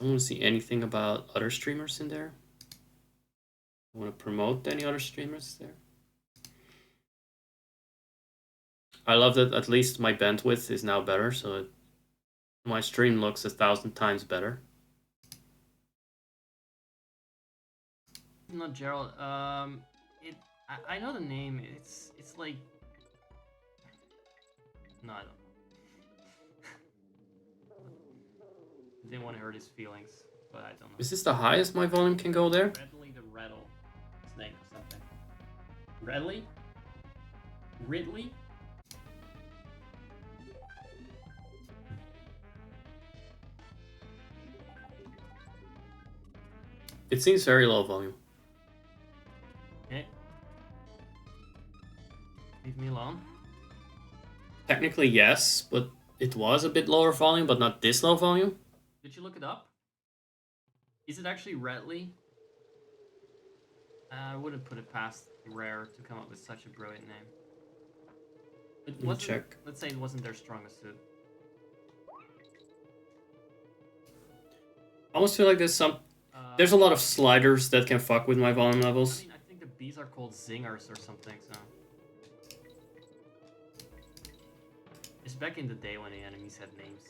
I don't want to see anything about other streamers in there. I want to promote any other streamers there. I love that at least my bandwidth is now better, so my stream looks 1,000 times better. Not Gerald. I know the name. It's like, no, I don't know. Didn't want to hurt his feelings, but I don't know. Is this the highest my volume can go there? Redley the Rattle Snake or something. Redley? Ridley? It seems very low volume. Okay. Leave me alone. Technically, yes, but it was a bit lower volume, but not this low volume. Did you look it up? Is it actually Redley? I wouldn't put it past Rare to come up with such a brilliant name. It wasn't, check. Let's say it wasn't their strongest suit. I almost feel like there's a lot of sliders that can fuck with my volume levels. I mean, I think the bees are called zingers or something, so... It's back in the day when the enemies had names.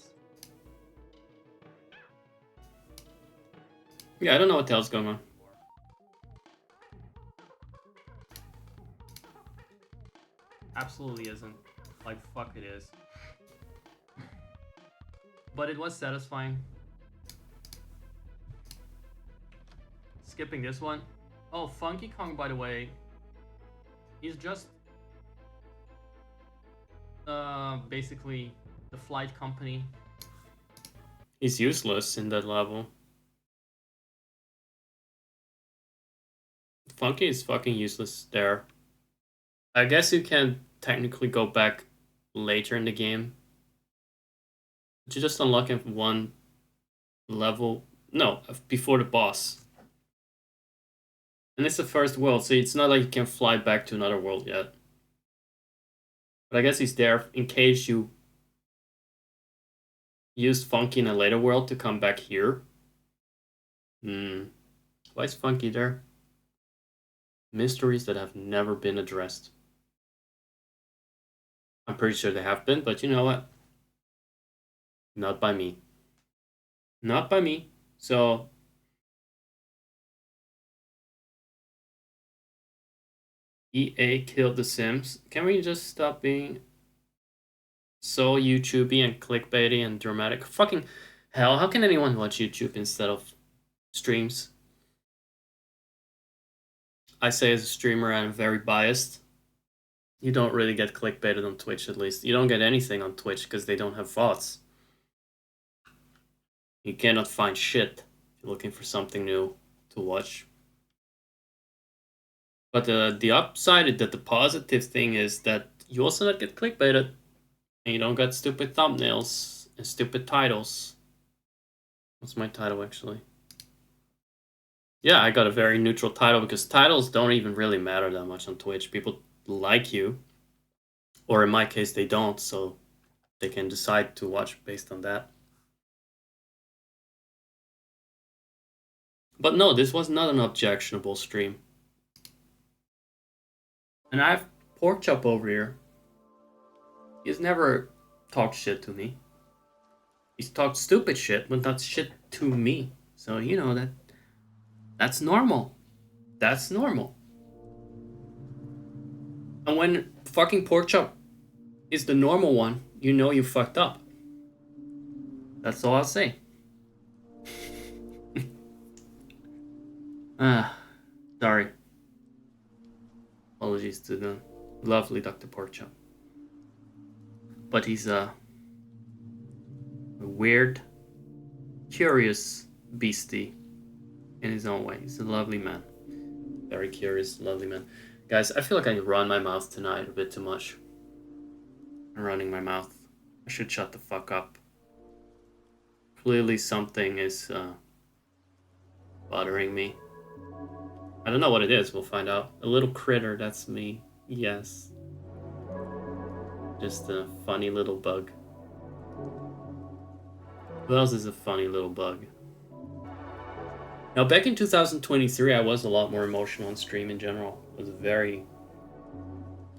Yeah, I don't know what the hell's going on.
Absolutely isn't. Like, fuck it is. But it was satisfying. Skipping this one. Oh, Funky Kong, by the way. He's just... basically the flight company.
He's useless in that level. Funky is fucking useless there. I guess you can technically go back later in the game. But you just unlock it one level. No, before the boss. And it's the first world, so it's not like you can fly back to another world yet. But I guess he's there in case you used Funky in a later world to come back here. Why is Funky there? Mysteries that have never been addressed. I'm pretty sure they have been, but you know what? Not by me. Not by me. So... EA killed The Sims. Can we just stop being so YouTubey and clickbaity and dramatic? Fucking hell, how can anyone watch YouTube instead of streams? I say as a streamer, I'm very biased. You don't really get clickbaited on Twitch, at least. You don't get anything on Twitch because they don't have VODs. You cannot find shit if you're looking for something new to watch. But the upside, the positive thing is that you also not get clickbaited. And you don't get stupid thumbnails and stupid titles. What's my title, actually? Yeah, I got a very neutral title because titles don't even really matter that much on Twitch. People like you. Or in my case, they don't, so they can decide to watch based on that. But no, this was not an objectionable stream. And I have Porkchop over here. He's never talked shit to me. He's talked stupid shit, but not shit to me. So, you know, that's normal. That's normal. And when fucking Porkchop is the normal one, you know you fucked up. That's all I'll say. Sorry. Apologies to the lovely Dr. Porkchop. But he's a weird, curious beastie in his own way. He's a lovely man. Very curious, lovely man. Guys, I feel like I run my mouth tonight a bit too much. I'm running my mouth. I should shut the fuck up. Clearly something is bothering me. I don't know what it is, we'll find out. A little critter, that's me. Yes. Just a funny little bug. Who else is a funny little bug? Now, back in 2023, I was a lot more emotional on stream in general. I was very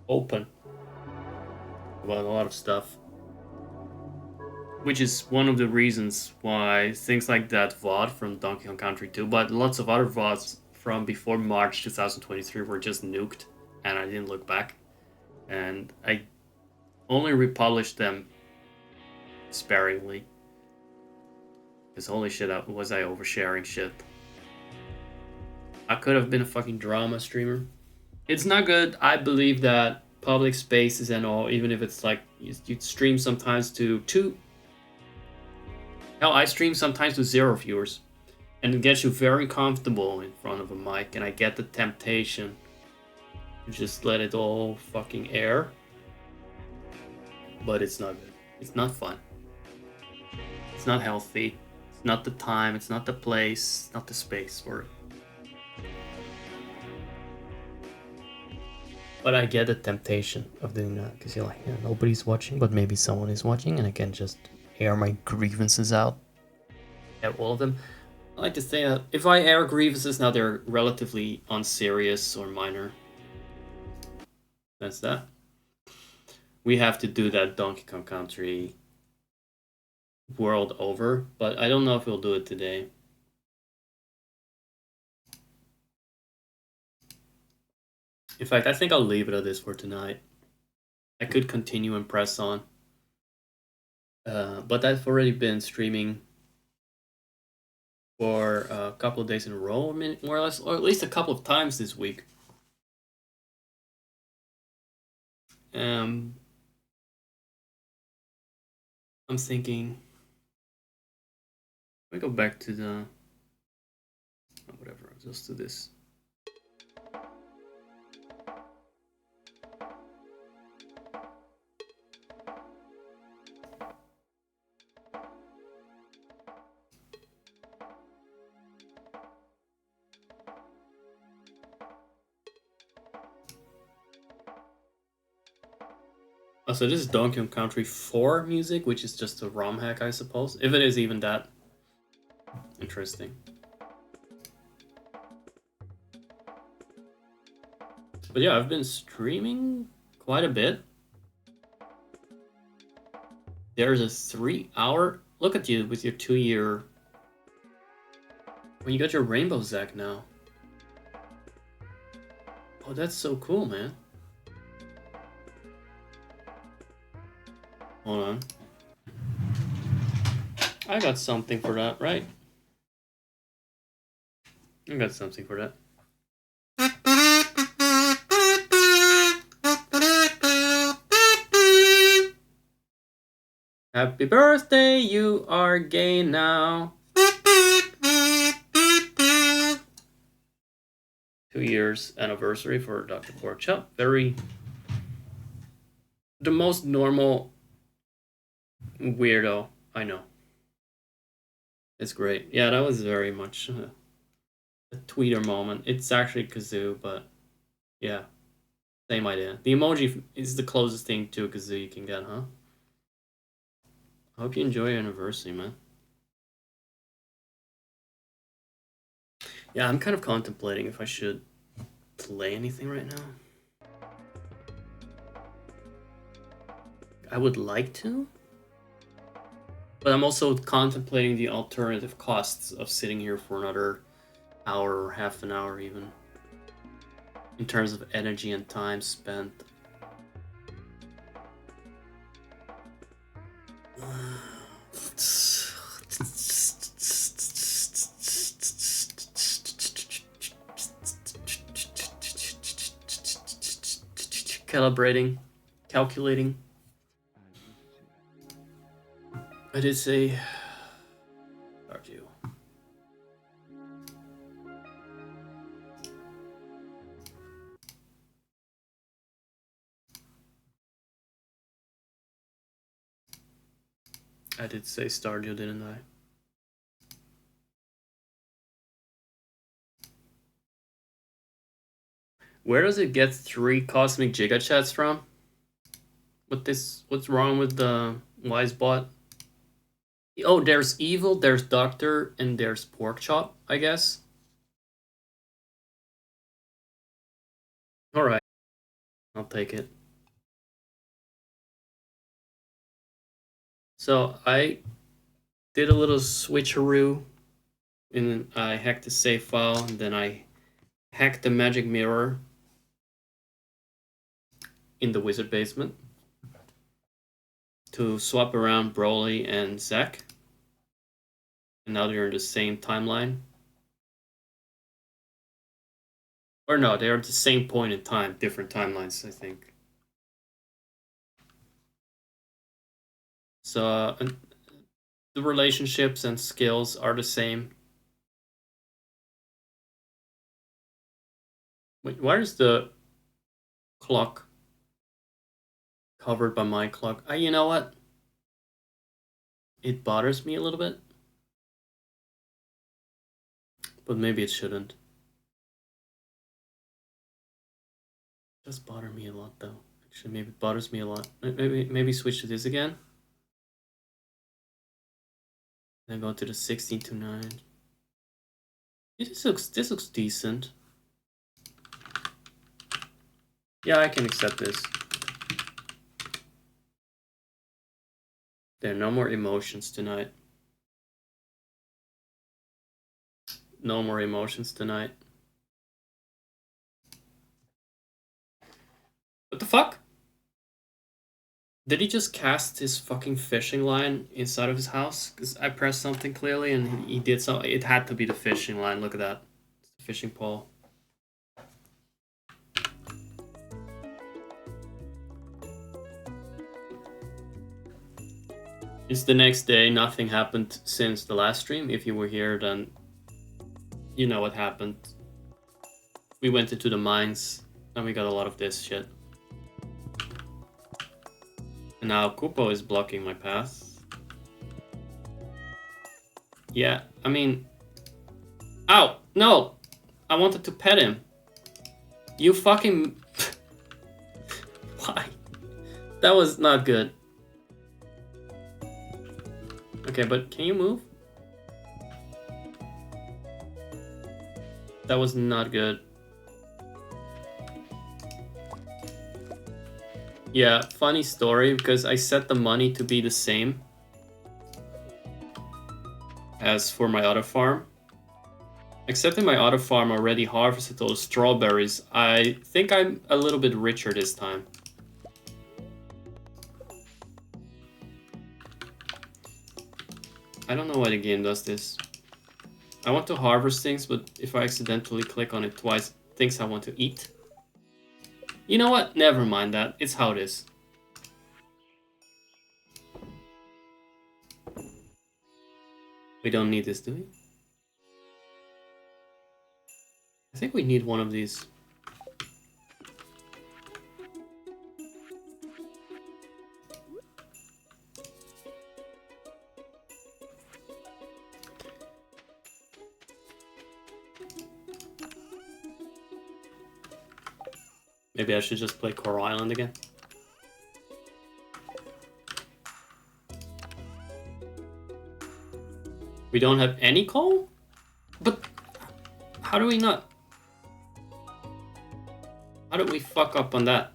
open about a lot of stuff. Which is one of the reasons why things like that VOD from Donkey Kong Country 2, but lots of other VODs from before March 2023 were just nuked, and I didn't look back. And I only republished them sparingly. Because holy shit, was I oversharing shit. I could have been a fucking drama streamer. It's not good. I believe that public spaces and all, even if it's like, you stream sometimes to 2... Hell, I stream sometimes to 0 viewers. And it gets you very comfortable in front of a mic, and I get the temptation to just let it all fucking air. But it's not good. It's not fun. It's not healthy. It's not the time, it's not the place, it's not the space for it. But I get the temptation of doing that, because you're like, yeah, nobody's watching, but maybe someone is watching, and I can just air my grievances out at all of them. I like to say that if I air grievances, now they're relatively unserious or minor. That's that. we have to do that Donkey Kong Country world over, but I don't know if we'll do it today. In fact, I think I'll leave it at this for tonight. I could continue and press on. But I've already been streaming for a couple of days in a row, I mean, more or less, or at least a couple of times this week. I'm thinking, let me go back to the, whatever, I'll just do this. Oh, so this is Donkey Kong Country 4 music, which is just a ROM hack, I suppose. If it is even that. Interesting. But yeah, I've been streaming quite a bit. There's a 3-hour... Look at you with your 2-year... When you got your Rainbow Zack now. Oh, that's so cool, man. Hold on. I got something for that, right? I got something for that. Happy birthday, you are gay now. 2 years anniversary for Dr. Porkchop. Very... The most normal... weirdo, I know. It's great. Yeah, that was very much a tweeter moment. It's actually Kazoo, but yeah, same idea. The emoji is the closest thing to a Kazoo you can get, huh? I hope you enjoy your anniversary, man. Yeah, I'm kind of contemplating if I should play anything right now. I would like to. But I'm also contemplating the alternative costs of sitting here for another hour or half an hour even. In terms of energy and time spent. Calibrating. Calculating. I did say Stardew. I did say Stardew, didn't I? Where does it get 3 cosmic gigachats from? What's wrong with the Wisebot? Oh, there's Evil, there's Doctor, and there's Porkchop, I guess. Alright. I'll take it. So, I did a little switcheroo. And I hacked the save file, and then I hacked the magic mirror in the wizard basement to swap around Broly and Zack. And now they're in the same timeline. Or no, they're at the same point in time, different timelines, I think. So the relationships and skills are the same. Wait, why is the clock covered by my clock? You know what? It bothers me a little bit. But maybe it shouldn't. It does bother me a lot, though. Actually, maybe it bothers me a lot. Maybe switch to this again. Then go to the 16 to 9. This looks decent. Yeah, I can accept this. There are no more emotions tonight. No more emotions tonight. What the fuck? Did he just cast his fucking fishing line inside of his house? Because I pressed something clearly and he did so. It had to be the fishing line. Look at that. It's the fishing pole. It's the next day. Nothing happened since the last stream. If you were here, then you know what happened. We went into the mines and we got a lot of this shit. And now Kupo is blocking my path. Yeah, I mean... Ow! No! I wanted to pet him. You fucking... Why? That was not good. Okay, but can you move? That was not good. Yeah, funny story, because I set the money to be the same as for my other farm. Except in my other farm already harvested those strawberries. I think I'm a little bit richer this time. I don't know why the game does this. I want to harvest things, but if I accidentally click on it twice, it thinks I want to eat. You know what? Never mind that. It's how it is. We don't need this, do we? I think we need one of these. Maybe I should just play Coral Island again. We don't have any coal? But how do we not? How did we fuck up on that?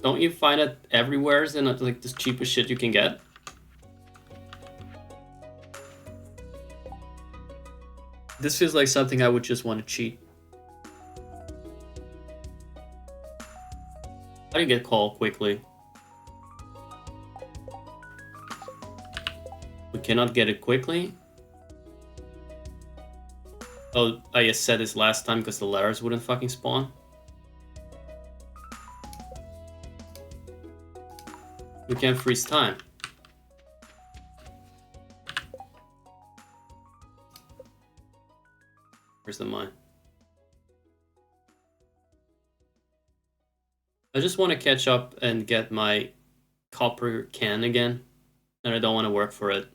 Don't you find it everywhere is like the cheapest shit you can get? This feels like something I would just want to cheat. How do you get coal quickly? We cannot get it quickly. Oh, I just said this last time because the letters wouldn't fucking spawn. We can't freeze time. Where's the mine? I just want to catch up and get my copper can again, and I don't want to work for it.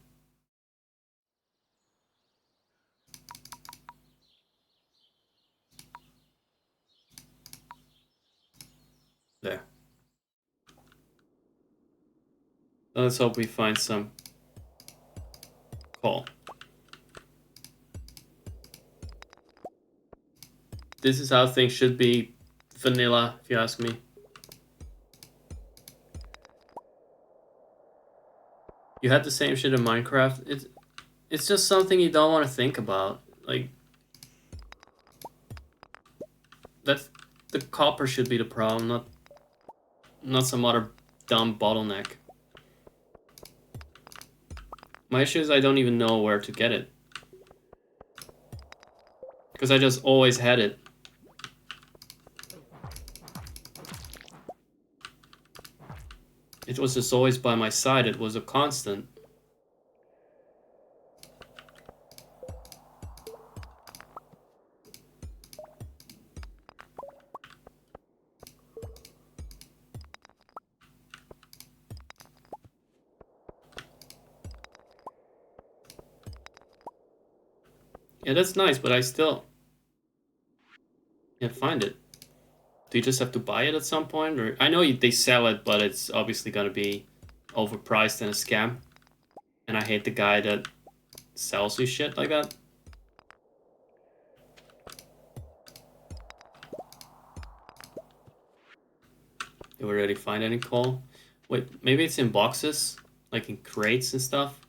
There. Let's hope we find some coal. This is how things should be vanilla, if you ask me. You had the same shit in Minecraft. It's just something you don't want to think about. Like, that's the copper should be the problem, not some other dumb bottleneck. My issue is I don't even know where to get it. Because I just always had it. It was just always by my side. It was a constant. Yeah, that's nice, but I still can't find it. Do you just have to buy it at some point? Or I know they sell it, but it's obviously going to be overpriced and a scam. And I hate the guy that sells you shit like that. Did we already find any coal? Wait, maybe it's in boxes?
like in crates and stuff.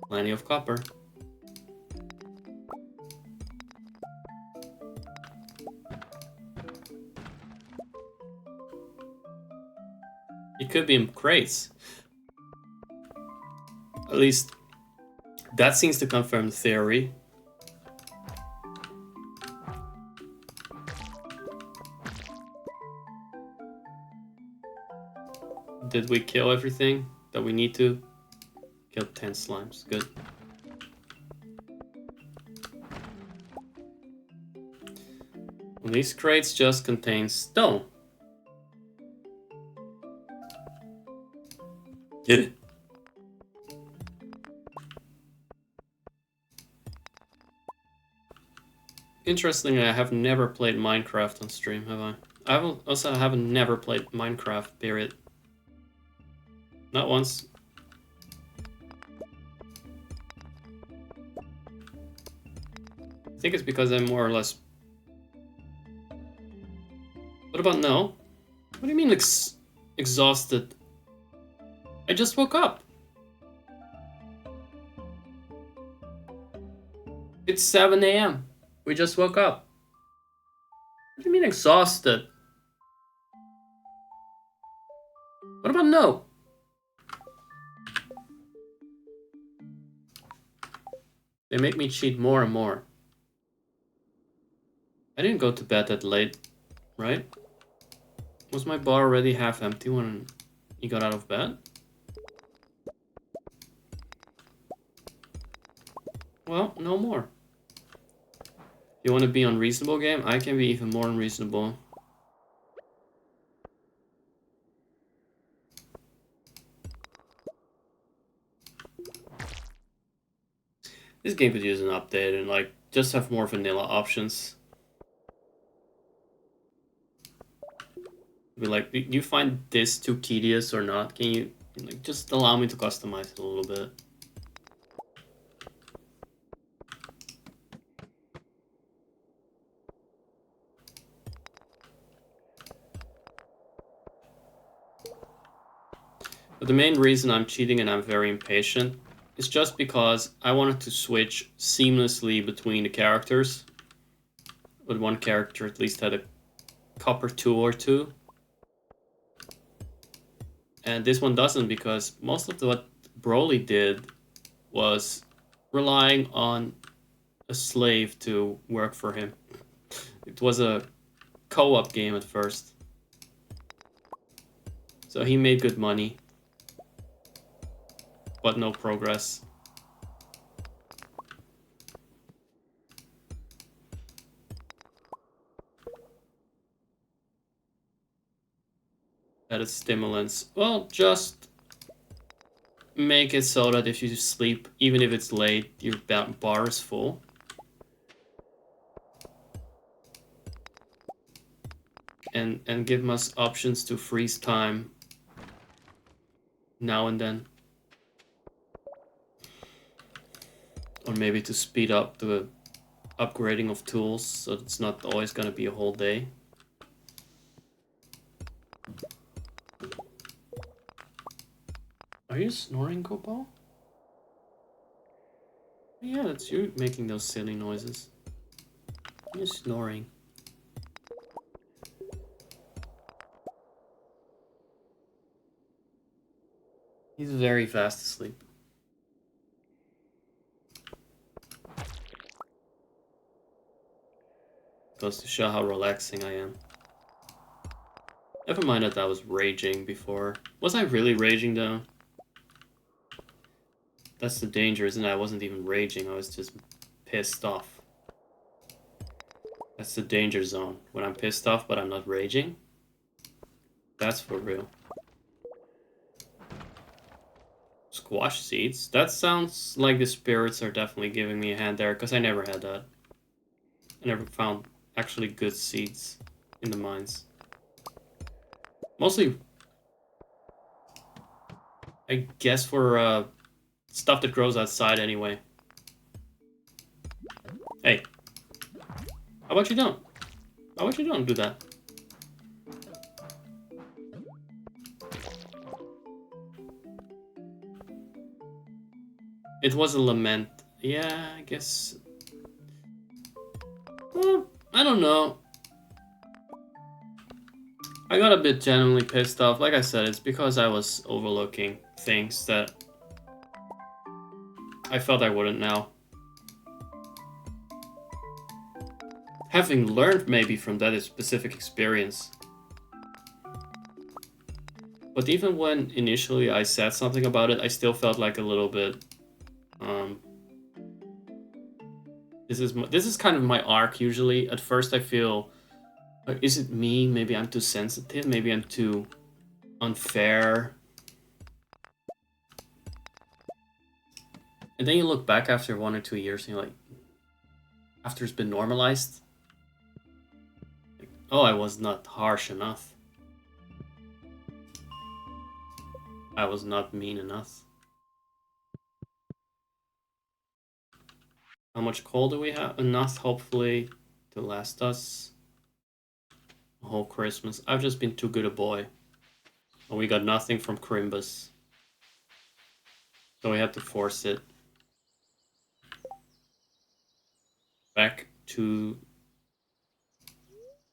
Plenty of copper. It could be in crates. At least that seems to confirm the theory. Did we kill everything that we need to? Killed 10 slimes. Good. Well, these crates just contain stone. Yeah. Interestingly, I have never played Minecraft on stream, have I? I haven't never played Minecraft, period. Not once. I think it's because I'm more or less... What about no? What do you mean exhausted? I just woke up. It's 7 a.m. We just woke up. What do you mean exhausted? What about no? They make me cheat more and more. I didn't go to bed that late, right? Was my bar already half empty when you got out of bed? Well, no more. You want to be unreasonable, game? I can be even more unreasonable. This game could use an update and like just have more vanilla options. Be like, do you find this too tedious or not? Can you like just allow me to customize it a little bit? But the main reason I'm cheating and I'm very impatient is just because I wanted to switch seamlessly between the characters. But one character at least had a copper tool or two. And this one doesn't, because most of what Broly did was relying on a slave to work for him. It was a co-op game at first. So he made good money. But no progress. Added stimulants. Well, just make it so that if you sleep, even if it's late, your bar is full. And give us options to freeze time now and then. Or maybe to speed up the upgrading of tools so it's not always going to be a whole day. Are you snoring, Gopal? Yeah, that's you making those silly noises. You're snoring. He's very fast asleep. Goes to show how relaxing I am. Never mind that I was raging before. Was I really raging though? That's the danger, isn't it? I wasn't even raging, I was just pissed off. That's the danger zone. When I'm pissed off but I'm not raging. That's for real. Squash seeds? That sounds like the spirits are definitely giving me a hand there, because I never had that. I never found actually good seeds in the mines. Mostly, I guess for
stuff that grows outside anyway. Hey. How about you don't? How about you don't do that? It was a lament. Yeah, I guess. Well, I don't know. I got a bit genuinely pissed off. Like I said, it's because I was overlooking things that I felt I wouldn't now. Having learned maybe from that specific experience. But even when initially I said something about it, I still felt like a little bit... This is kind of my arc usually. At first I feel... is it me? Maybe I'm too sensitive? Maybe I'm too unfair? And then you look back after 1 or 2 years and you're like... After it's been normalized... Like, oh, I was not harsh enough. I was not mean enough. How much coal do we have? Enough, hopefully, to last us a whole Christmas. I've just been too good a boy. And we got nothing from Crimbus. So we had to force it. Back to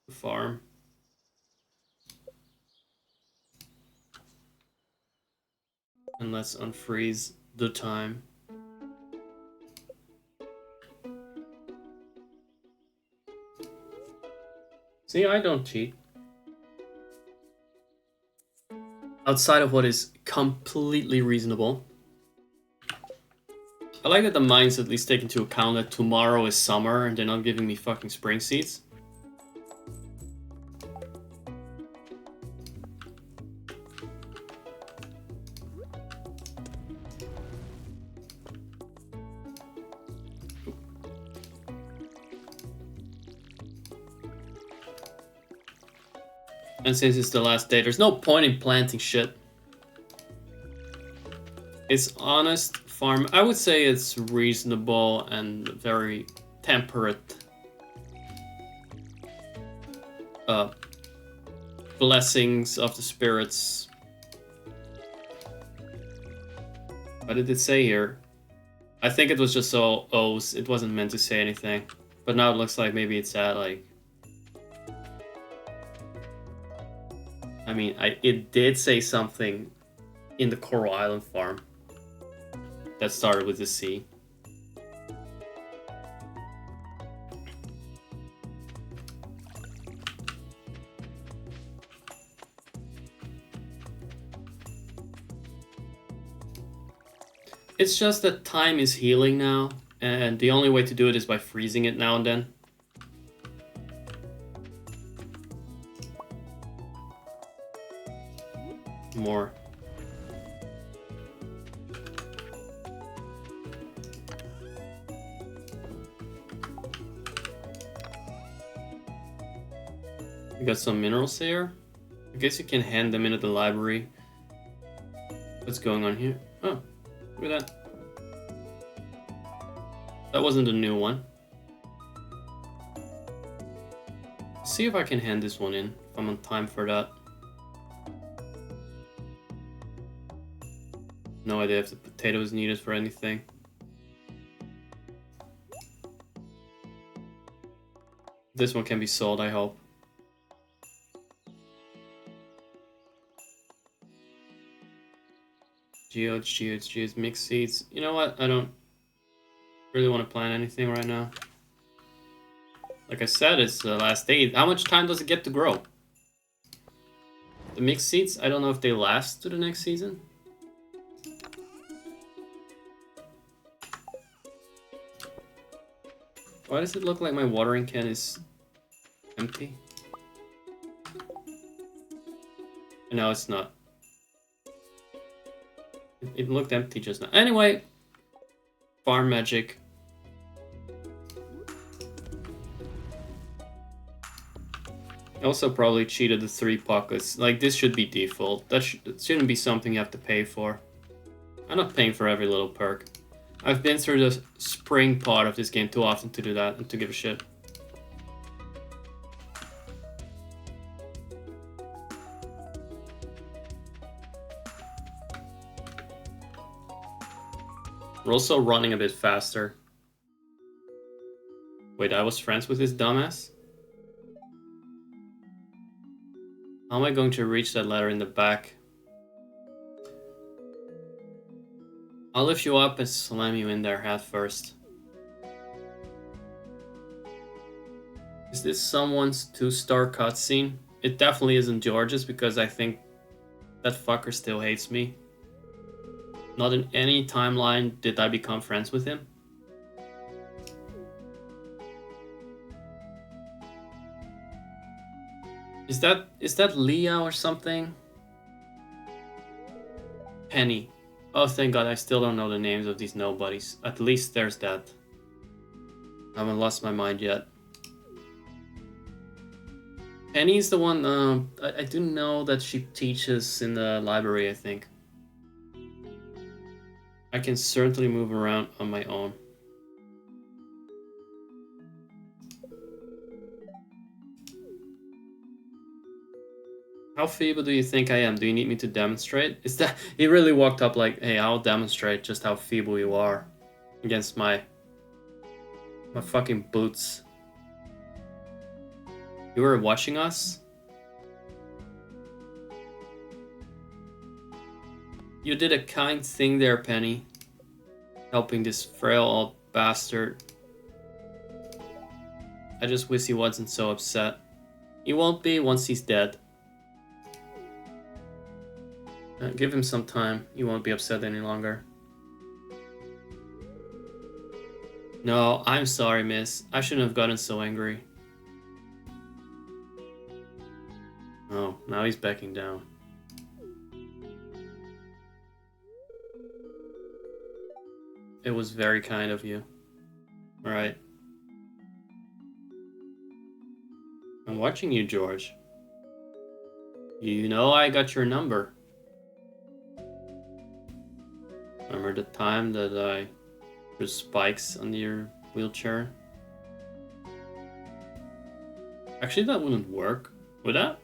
the farm. And let's unfreeze the time. See, I don't cheat. Outside of what is completely reasonable. I like that the mines at least take into account that tomorrow is summer and they're not giving me fucking spring seeds. And since it's the last day, there's no point in planting shit. It's honest farm. I would say it's reasonable and very temperate. Blessings of the spirits. What did it say here? I think it was just so O's. It wasn't meant to say anything. But now it looks like maybe it's at like... I mean, it did say something in the Coral Island farm that started with the C. It's just that time is healing now, and the only way to do it is by freezing it now and then. More. We got some minerals here. I guess you can hand them in at the library. What's going on here? Oh, look at that. That wasn't a new one. See if I can hand this one in, if I'm on time for that. No idea if the potato is needed for anything. This one can be sold, I hope. Geodes, mixed seeds. You know what? I don't really want to plant anything right now. Like I said, it's the last day. How much time does it get to grow? The mixed seeds, I don't know if they last to the next season. Why does it look like my watering can is empty? No, it's not. It looked empty just now. Anyway, farm magic. I also probably cheated the 3 pockets. Like, this should be default. That shouldn't be something you have to pay for. I'm not paying for every little perk. I've been through the spring part of this game too often to do that and to give a shit. We're also running a bit faster. Wait, I was friends with this dumbass? How am I going to reach that ladder in the back? I'll lift you up and slam you in there head first. Is this someone's 2-star cutscene? It definitely isn't George's because I think that fucker still hates me. Not in any timeline did I become friends with him. Is that Leah or something? Penny. Oh, thank God, I still don't know the names of these nobodies. At least there's that. I haven't lost my mind yet. Penny's the one, I do know that she teaches in the library, I think. I can certainly move around on my own. How feeble do you think I am? Do you need me to demonstrate? Is that he really walked up like, hey, I'll demonstrate just how feeble you are against my fucking boots. You were watching us? You did a kind thing there, Penny. Helping this frail old bastard. I just wish he wasn't so upset. He won't be once he's dead. Give him some time. He won't be upset any longer. No, I'm sorry, miss. I shouldn't have gotten so angry. Oh, now he's backing down. It was very kind of you. Alright. I'm watching you, George. You know I got your number. Remember the time that I threw spikes on your wheelchair? Actually, that wouldn't work. Would that?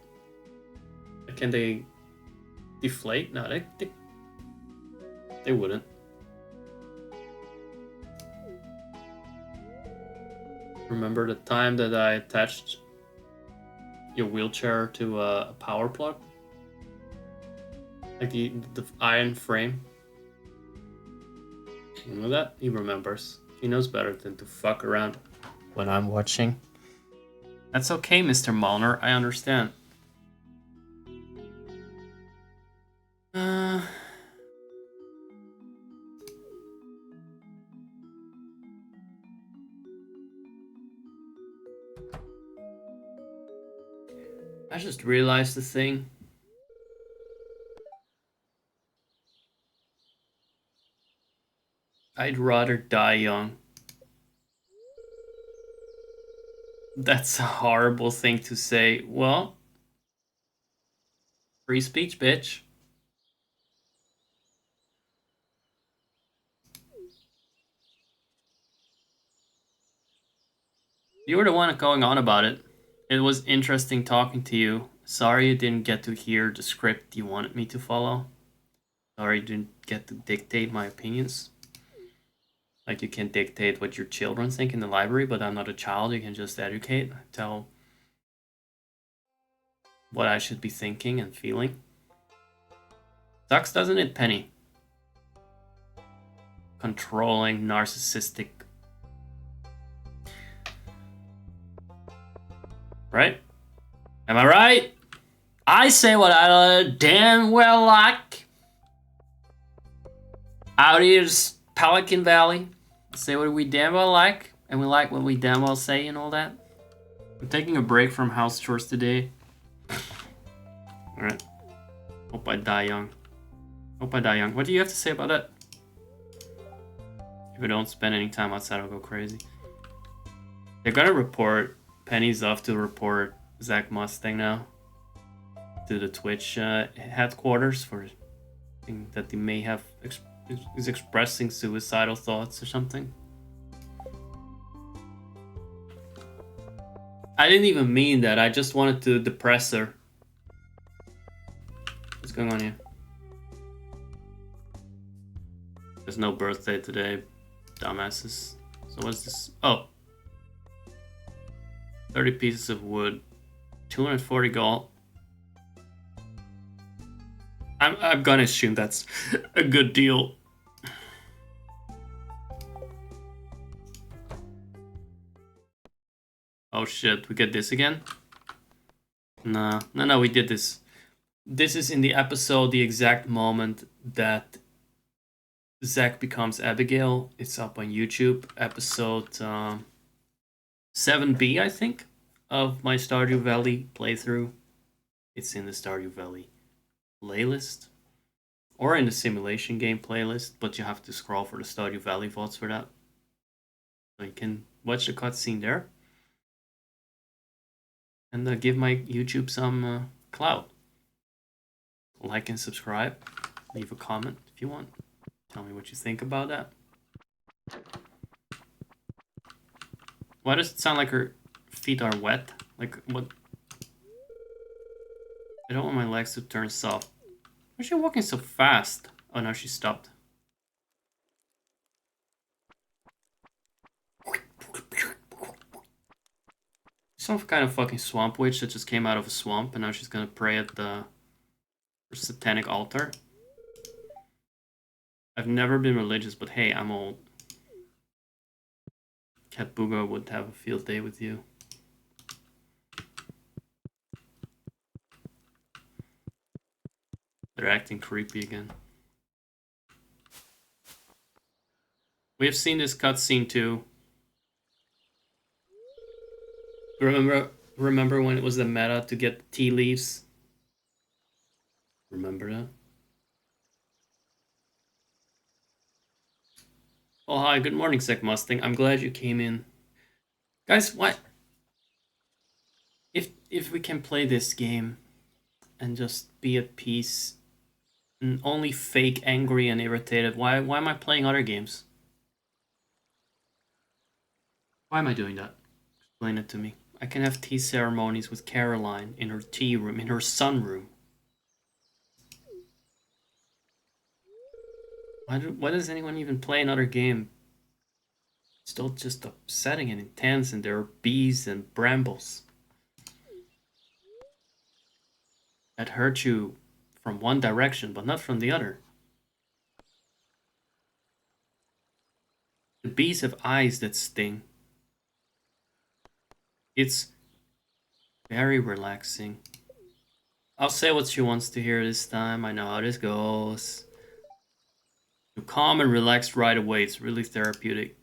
Can they deflate? No, they wouldn't. Remember the time that I attached your wheelchair to a power plug? Like the iron frame? You know that? He remembers. He knows better than to fuck around when I'm watching. That's okay, Mr. Malner. I understand. I just realized the thing. I'd rather die young. That's a horrible thing to say. Well, free speech, bitch. You were the one going on about it. It was interesting talking to you. Sorry you didn't get to hear the script you wanted me to follow. Sorry you didn't get to dictate my opinions. Like you can dictate what your children think in the library, but I'm not a child. You can just educate, tell what I should be thinking and feeling. Sucks, doesn't it, Penny? Controlling, narcissistic. Right? Am I right? I say what I damn well like. Out here's Pelican Valley. Say what we damn well like. And we like what we damn well say and all that. I'm taking a break from house chores today. Alright. Hope I die young. Hope I die young. What do you have to say about that? If I don't spend any time outside, I'll go crazy. They're gonna report. Penny's off to report Zach Mustang now to the Twitch headquarters for that they may have He's expressing suicidal thoughts or something. I didn't even mean that. I just wanted to depress her. What's going on here? There's no birthday today, dumbasses. So what's this? Oh. 30 pieces of wood. 240 gold. I'm gonna assume that's a good deal. Oh shit, we get this again? No, we did this. This is in the episode, the exact moment that Zach becomes Abigail. It's up on YouTube. Episode 7B, I think, of my Stardew Valley playthrough. It's in the Stardew Valley playlist. Or in the simulation game playlist, but you have to scroll for the Stardew Valley VODs for that. So you can watch the cutscene there. And give my YouTube some clout. Like and subscribe. Leave a comment if you want. Tell me what you think about that. Why does it sound like her feet are wet? Like, what? I don't want my legs to turn soft. Why is she walking so fast? Oh, no, she stopped. Some kind of fucking swamp witch that just came out of a swamp and now she's gonna pray at the satanic altar. I've never been religious, but hey, I'm old. Cat Booger would have a field day with you. They're acting creepy again. We have seen this cutscene too. Remember when it was the meta to get tea leaves? Remember that? Oh, hi, good morning, Sick Mustang. I'm glad you came in. Guys, what? If we can play this game and just be at peace and only fake angry and irritated, why am I playing other games? Why am I doing that? Explain it to me. I can have tea ceremonies with Caroline in her tea room, in her sunroom. Why does anyone even play another game? It's still just upsetting and intense, and there are bees and brambles that hurt you from one direction, but not from the other. The bees have eyes that sting. It's very relaxing. I'll say what she wants to hear this time. I know how this goes. You calm and relax right away. It's really therapeutic.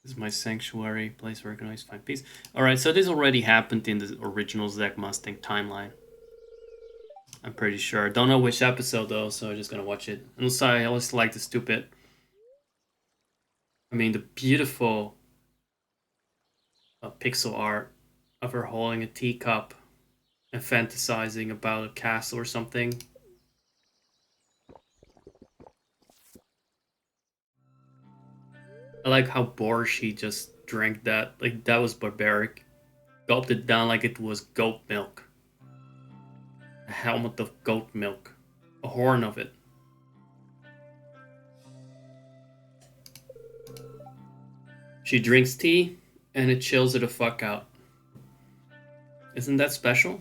This is my sanctuary, place where I can always find peace. Alright, so this already happened in the original Zach Mustang timeline. I'm pretty sure. Don't know which episode though, so I'm just gonna watch it. And also, I always like the stupid... I mean, the beautiful pixel art of her holding a teacup and fantasizing about a castle or something. I like how Borschi just drank that. Like, that was barbaric. Gulped it down like it was goat milk. A helmet of goat milk. A horn of it. She drinks tea, and it chills her the fuck out. Isn't that special?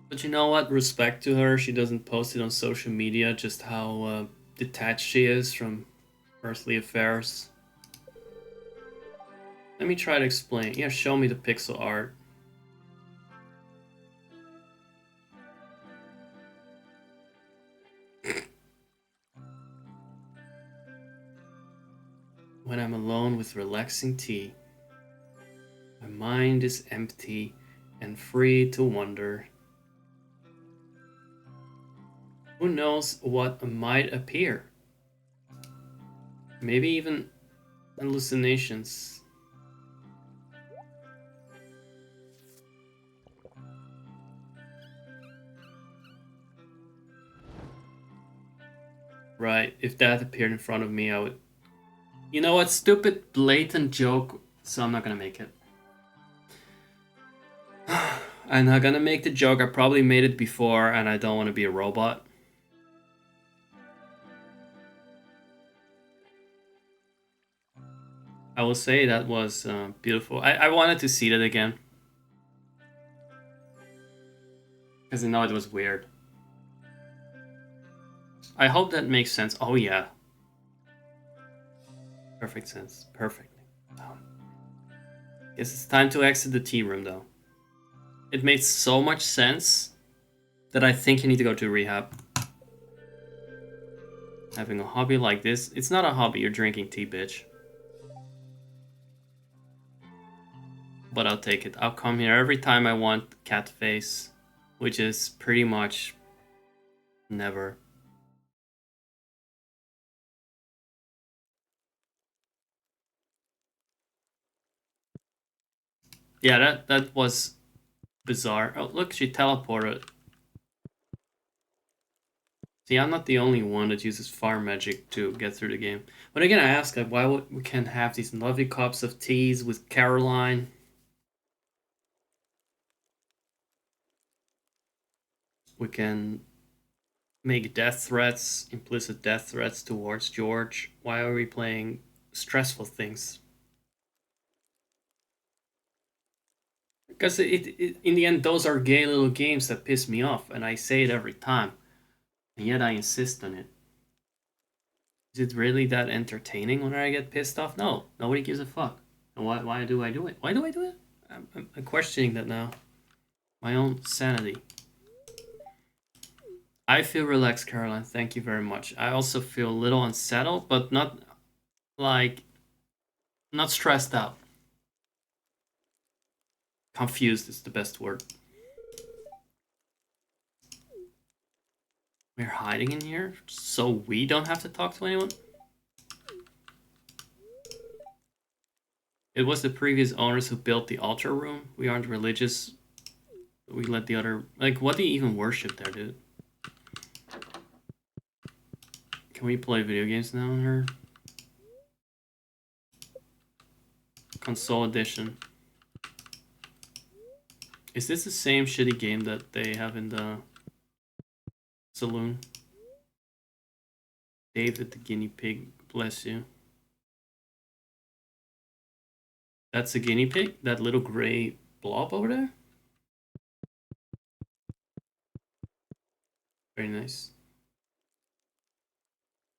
But you know what? Respect to her. She doesn't post it on social media, just how detached she is from earthly affairs. Let me try to explain. Yeah, show me the pixel art. When I'm alone with relaxing tea, my mind is empty and free to wonder. Who knows what might appear? Maybe even hallucinations.
Right, if that appeared in front of me, I would... You know what? Stupid, blatant joke, so I'm not gonna make it. I'm not gonna make the joke. I probably made it before, and I don't want to be a robot. I will say that was beautiful. I wanted to see that again. Because I know it was weird. I hope that makes sense. Oh, yeah. Perfect sense. Perfect. Guess it's time to exit the tea room, though. It made so much sense that I think you need to go to rehab. Having a hobby like this, it's not a hobby, you're drinking tea, bitch. But I'll take it. I'll come here every time I want cat face, which is pretty much never. Yeah, that was bizarre. Oh, look, she teleported. See, I'm not the only one that uses farm magic to get through the game. But again, I ask, like, why we can't have these lovely cups of teas with Caroline? We can make death threats, implicit death threats towards George. Why are we playing stressful things? Because in the end, those are gay little games that piss me off, and I say it every time. And yet I insist on it. Is it really that entertaining when I get pissed off? No, nobody gives a fuck. And why do I do it? Why do I do it? I'm questioning that now. My own sanity. I feel relaxed, Caroline. Thank you very much. I also feel a little unsettled, but not like... not stressed out. Confused is the best word. We're hiding in here so we don't have to talk to anyone? It was the previous owners who built the altar room. We aren't religious. We let the other... Like, what do you even worship there, dude? Can we play video games now on her? Console edition. Is this the same shitty game that they have in the saloon? David the guinea pig, bless you. That's a guinea pig? That little gray blob over there? Very nice.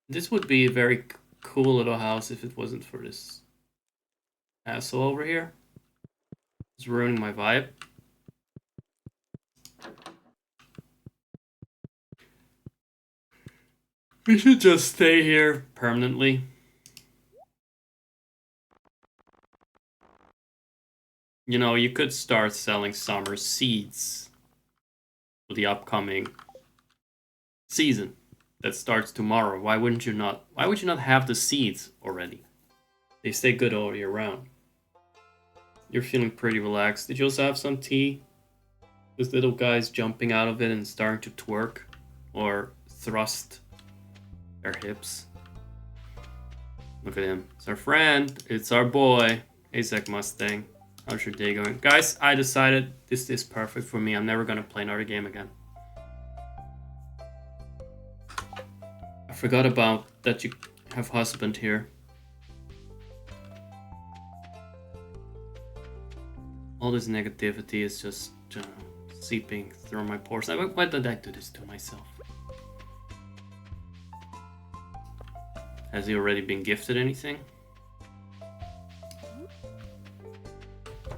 This would be a very cool little house if it wasn't for this asshole over here. It's ruining my vibe. We should just stay here permanently. You know, you could start selling summer seeds for the upcoming season that starts tomorrow. Why wouldn't you not? Why would you not have the seeds already? They stay good all year round. You're feeling pretty relaxed. Did you also have some tea? This little guy's jumping out of it and starting to twerk or thrust their hips. Look at him. It's our friend. It's our boy. Hey, Zach Mustang. How's your day going? Guys, I decided this is perfect for me. I'm never gonna play another game again. I forgot about that you have husband here. All this negativity is just seeping through my pores. Why did I do this to myself? Has he already been gifted anything?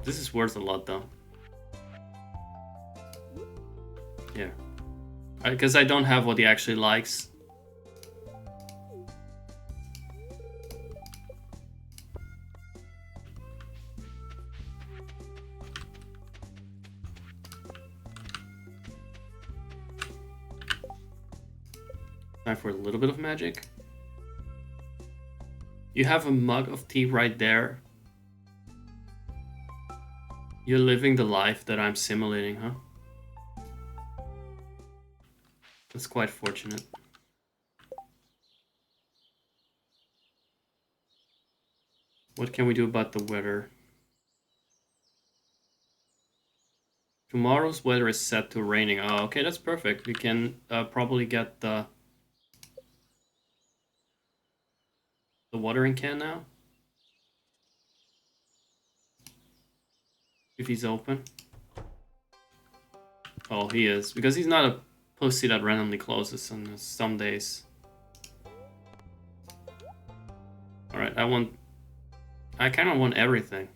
This is worth a lot, though. Yeah. Because I don't have what he actually likes. Time for a little bit of magic. You have a mug of tea right there. You're living the life that I'm simulating, huh? That's quite fortunate.
What can we do about the weather? Tomorrow's weather is set to raining. Oh, okay, that's perfect. We can probably get the watering can now. If he's open. Oh, he is. Because he's not a pussy that randomly closes on some days. Alright, I kind of want everything.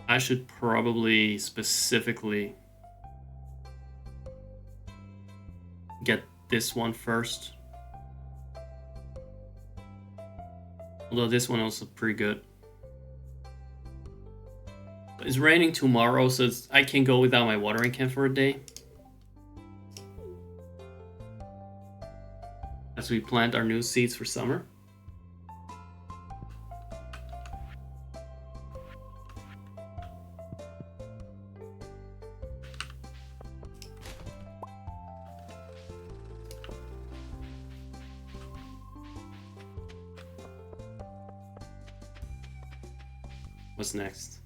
I should probably specifically get this one first. Although this one also pretty good. It's raining tomorrow, so I can go without my watering can for a day. As we plant our new seeds for summer. What's next?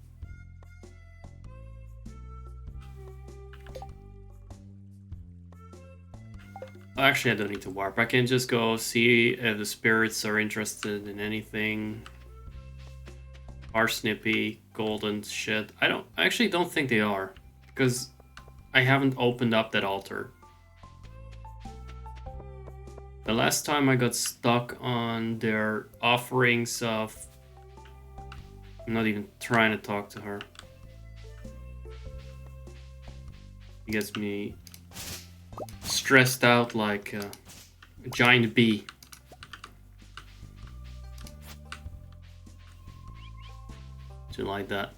Actually, I don't need to warp. I can just go see if the spirits are interested in anything. Snippy, golden shit. I actually don't think they are. Because I haven't opened up that altar. The last time I got stuck on their offerings of... I'm not even trying to talk to her. It gets me stressed out like a giant bee. Do you like that?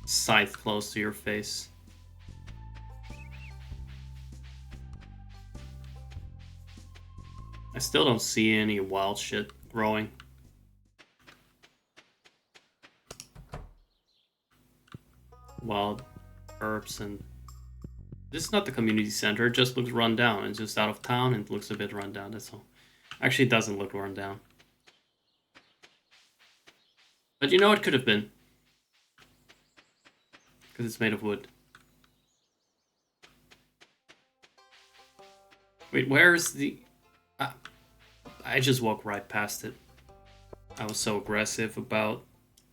Scythe close to your face. I still don't see any wild shit growing. Wild herbs and... This is not the community center, it just looks run down. It's just out of town and it looks a bit run down, that's all. Actually, it doesn't look run down. But you know it could have been. Because it's made of wood. Wait, where's the... I just walked right past it. I was so aggressive about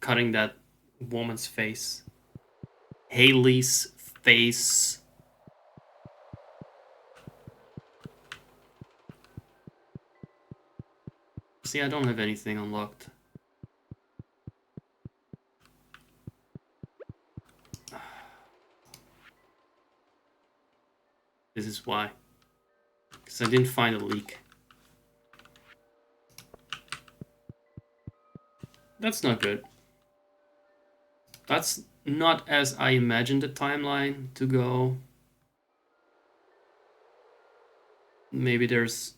cutting that woman's face. Haley's face. See, I don't have anything unlocked. This is why. Because I didn't find a leak. That's not good. That's not as I imagined the timeline to go. Maybe there's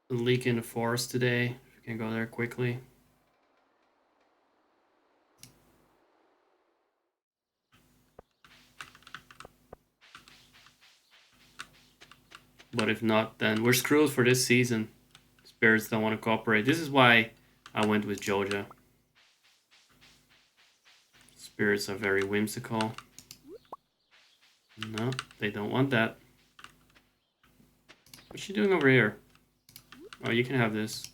a leak in the forest today. We can go there quickly. But if not, then we're screwed for this season. Spirits don't want to cooperate. This is why I went with Joja. Spirits are very whimsical. No, they don't want that. What's she doing over here? Oh, you can have this.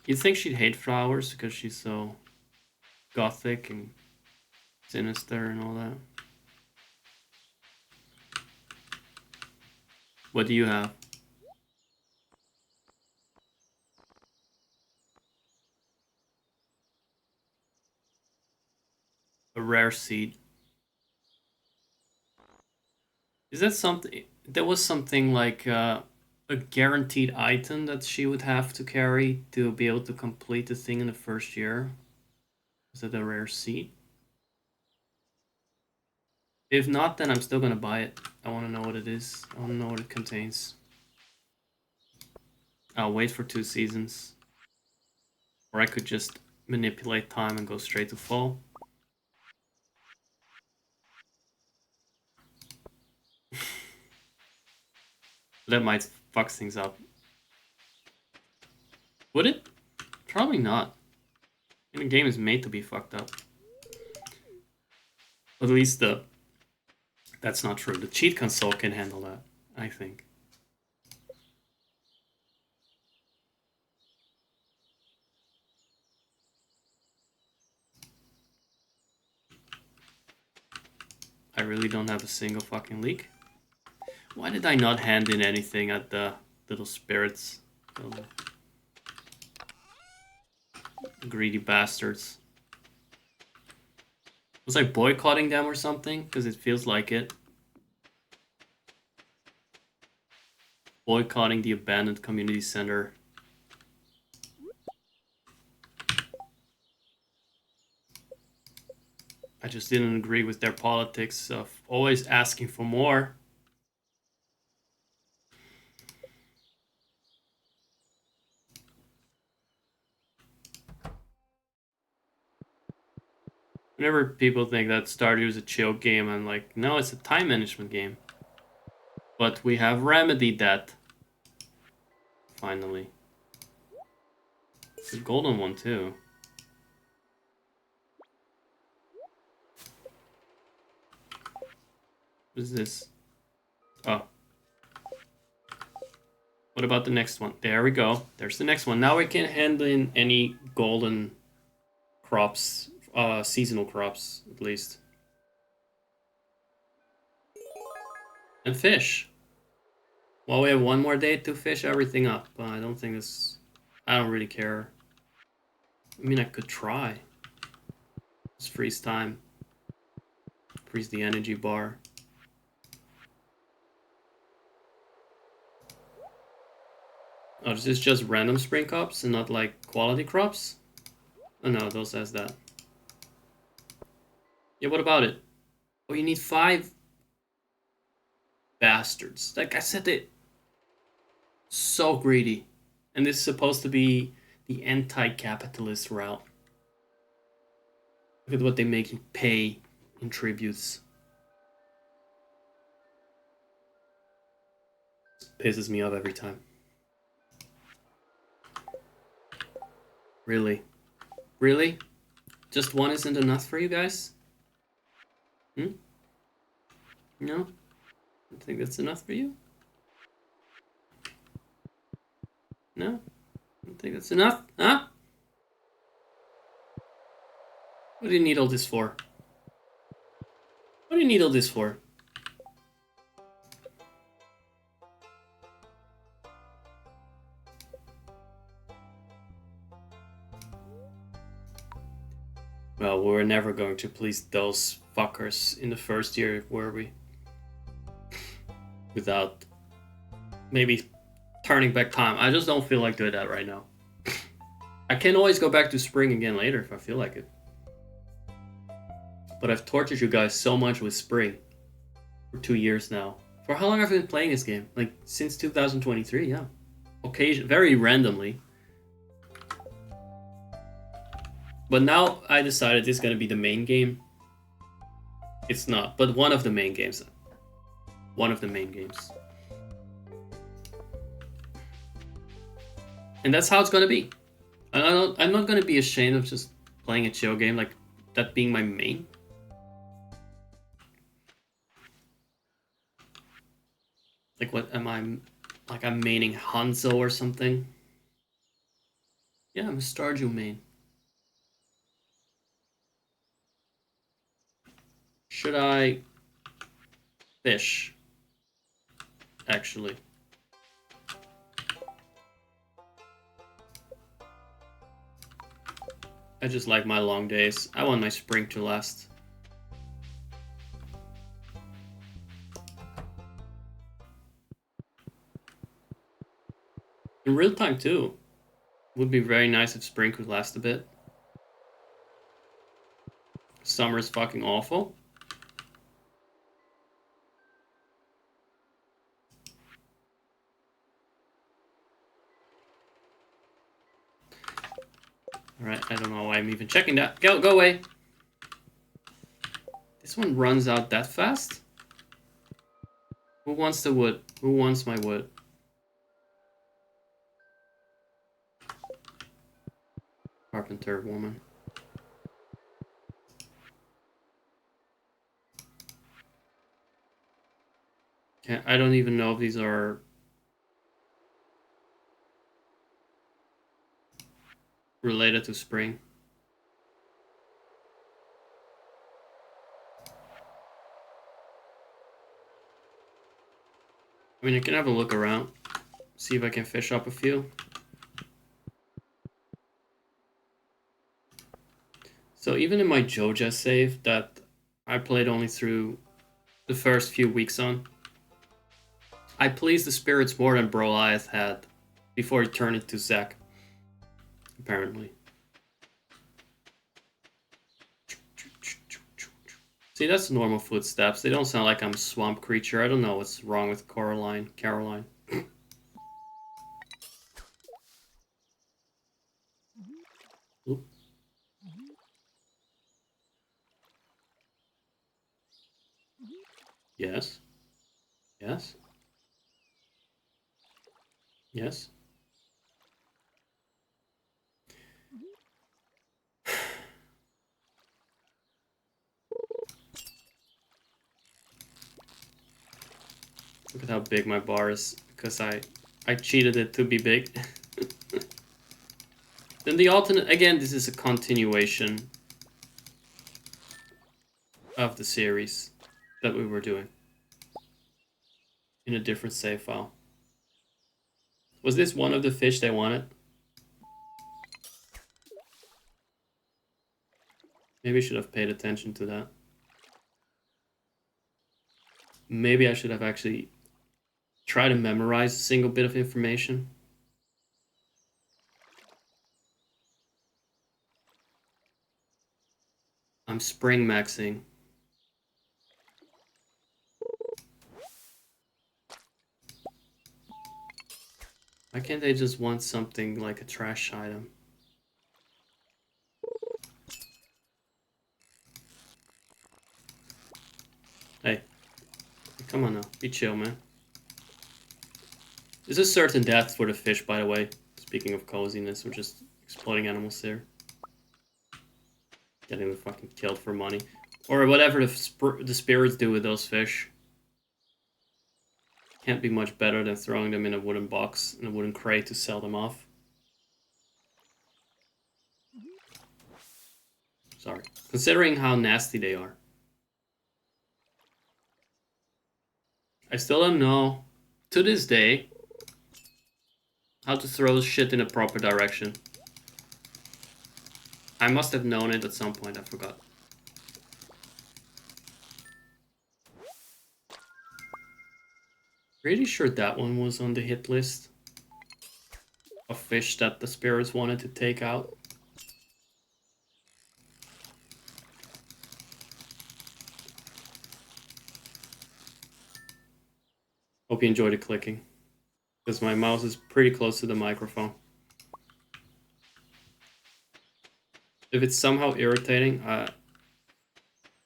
You'd think she'd hate flowers because she's so gothic and sinister and all that. What do you have? A rare seed. Is that something? There was something like a guaranteed item that she would have to carry to be able to complete the thing in the first year. Is that a rare seed? If not, then I'm still gonna buy it. I want to know what it is. I want to know what it contains. I'll wait for 2 seasons. Or I could just manipulate time and go straight to fall.
That might fuck things up. Would it? Probably not. And the game is made to be fucked up. At least that's not true. The cheat console can handle that, I think. I really don't have a single fucking leak. Why did I not hand in anything at the little spirits? Greedy bastards. Was I boycotting them or something? Because it feels like it. Boycotting the abandoned community center. I just didn't agree with their politics of always asking for more. Whenever people think that Stardew is a chill game, I'm like, no, it's a time management game. But we have remedied that. Finally. It's a golden one too. What is this? Oh. What about the next one? There we go. There's the next one. Now we can hand in any golden crops. Seasonal crops, at least. And fish. Well, we have one more day to fish everything up. I don't think this... I don't really care. I mean, I could try. Just freeze time. Freeze the energy bar. Oh, is this just random spring crops and not like quality crops? Oh no, those says that. Yeah, what about it? Oh, you need 5 bastards. Like I said, it so greedy. And this is supposed to be the anti-capitalist route. Look at what they make you pay in tributes. This pisses me off every time. Really? Really? Just one isn't enough for you guys? No? I think that's enough for you? No? I don't think that's enough? Huh? What do you need all this for? What do you need all this for? Well, we're never going to please those fuckers in the first year, were we? Without maybe turning back time. I just don't feel like doing that right now. I can always go back to spring again later if I feel like it. But I've tortured you guys so much with spring for 2 years now. For how long have I been playing this game? Like since 2023, yeah. Very randomly. But now I decided this is gonna be the main game. It's not, but one of the main games. One of the main games. And that's how it's gonna be. I'm not gonna be ashamed of just playing a chill game like that being my main. Like what am I, like I'm maining Hanzo or something? Yeah, I'm a Stardew main. Should I fish? Actually. I just like my long days. I want my spring to last. In real time too. Would be very nice if spring could last a bit. Summer is fucking awful. Alright, I don't know why I'm even checking that. Go away! This one runs out that fast? Who wants the wood? Who wants my wood? Carpenter woman. I don't even know if these are related to spring. I mean, I can have a look around, see if I can fish up a few. So even in my Joja save that I played only through the first few weeks on, I pleased the spirits more than Broliath had before he turned into Zack, apparently. See, that's normal footsteps. They don't sound like I'm a swamp creature. I don't know what's wrong with Caroline. Oop. Yes. Yes. Yes. Look at how big my bar is, because I cheated it to be big. Then the alternate, again, this is a continuation of the series that we were doing in a different save file. Was this one of the fish they wanted? Maybe I should have paid attention to that. Maybe I should have actually tried to memorize a single bit of information. I'm spring maxing. Why can't they just want something like a trash item? Hey, come on now, be chill, man. There's a certain death for the fish, by the way. Speaking of coziness, we're just exploiting animals here. Getting them fucking killed for money. Or whatever the spirits do with those fish. Can't be much better than throwing them in a wooden box, in a wooden crate to sell them off. Sorry. Considering how nasty they are. I still don't know, to this day, how to throw shit in a proper direction. I must have known it at some point, I forgot. Pretty sure that one was on the hit list of fish that the spirits wanted to take out. Hope you enjoy the clicking, because my mouse is pretty close to the microphone. If it's somehow irritating,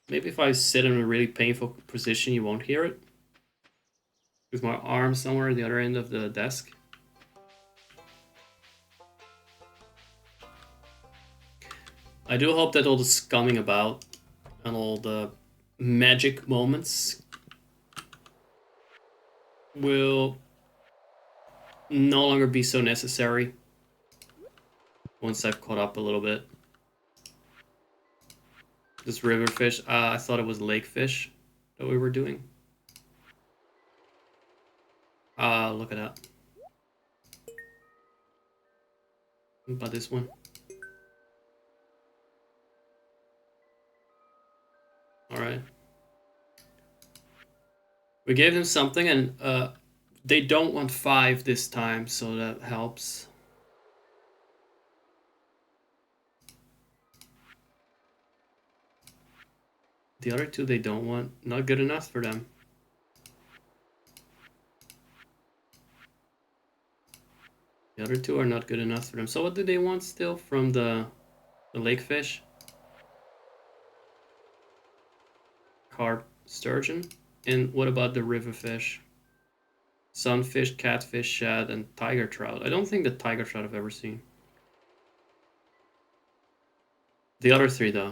maybe if I sit in a really painful position, you won't hear it. With my arm somewhere at the other end of the desk. I do hope that all the scumming about and all the magic moments will no longer be so necessary once I've caught up a little bit. This river fish, I thought it was lake fish that we were doing. Look at that. What about this one? Alright. We gave them something, and they don't want 5 this time, so that helps. The other 2 they don't want. Not good enough for them. The other 2 are not good enough for them. So what do they want still from the lake fish? Carp, sturgeon. And what about the river fish? Sunfish, catfish, shad, and tiger trout. I don't think the tiger trout I've ever seen.
The other 3 though.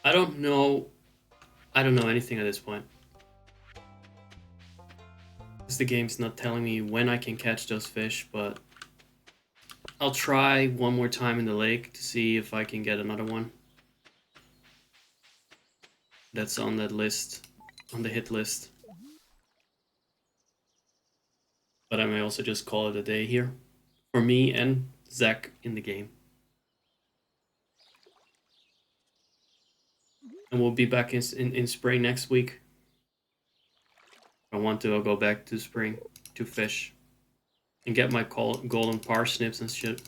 I don't know anything at this point. Because the game's not telling me when I can catch those fish, but I'll try one more time in the lake to see if I can get another one. That's on that list, on the hit list. But I may also just call it a day here. For me and Zach in the game. And we'll be back in spring next week. I want to go back to spring to fish. And get my golden parsnips and shit.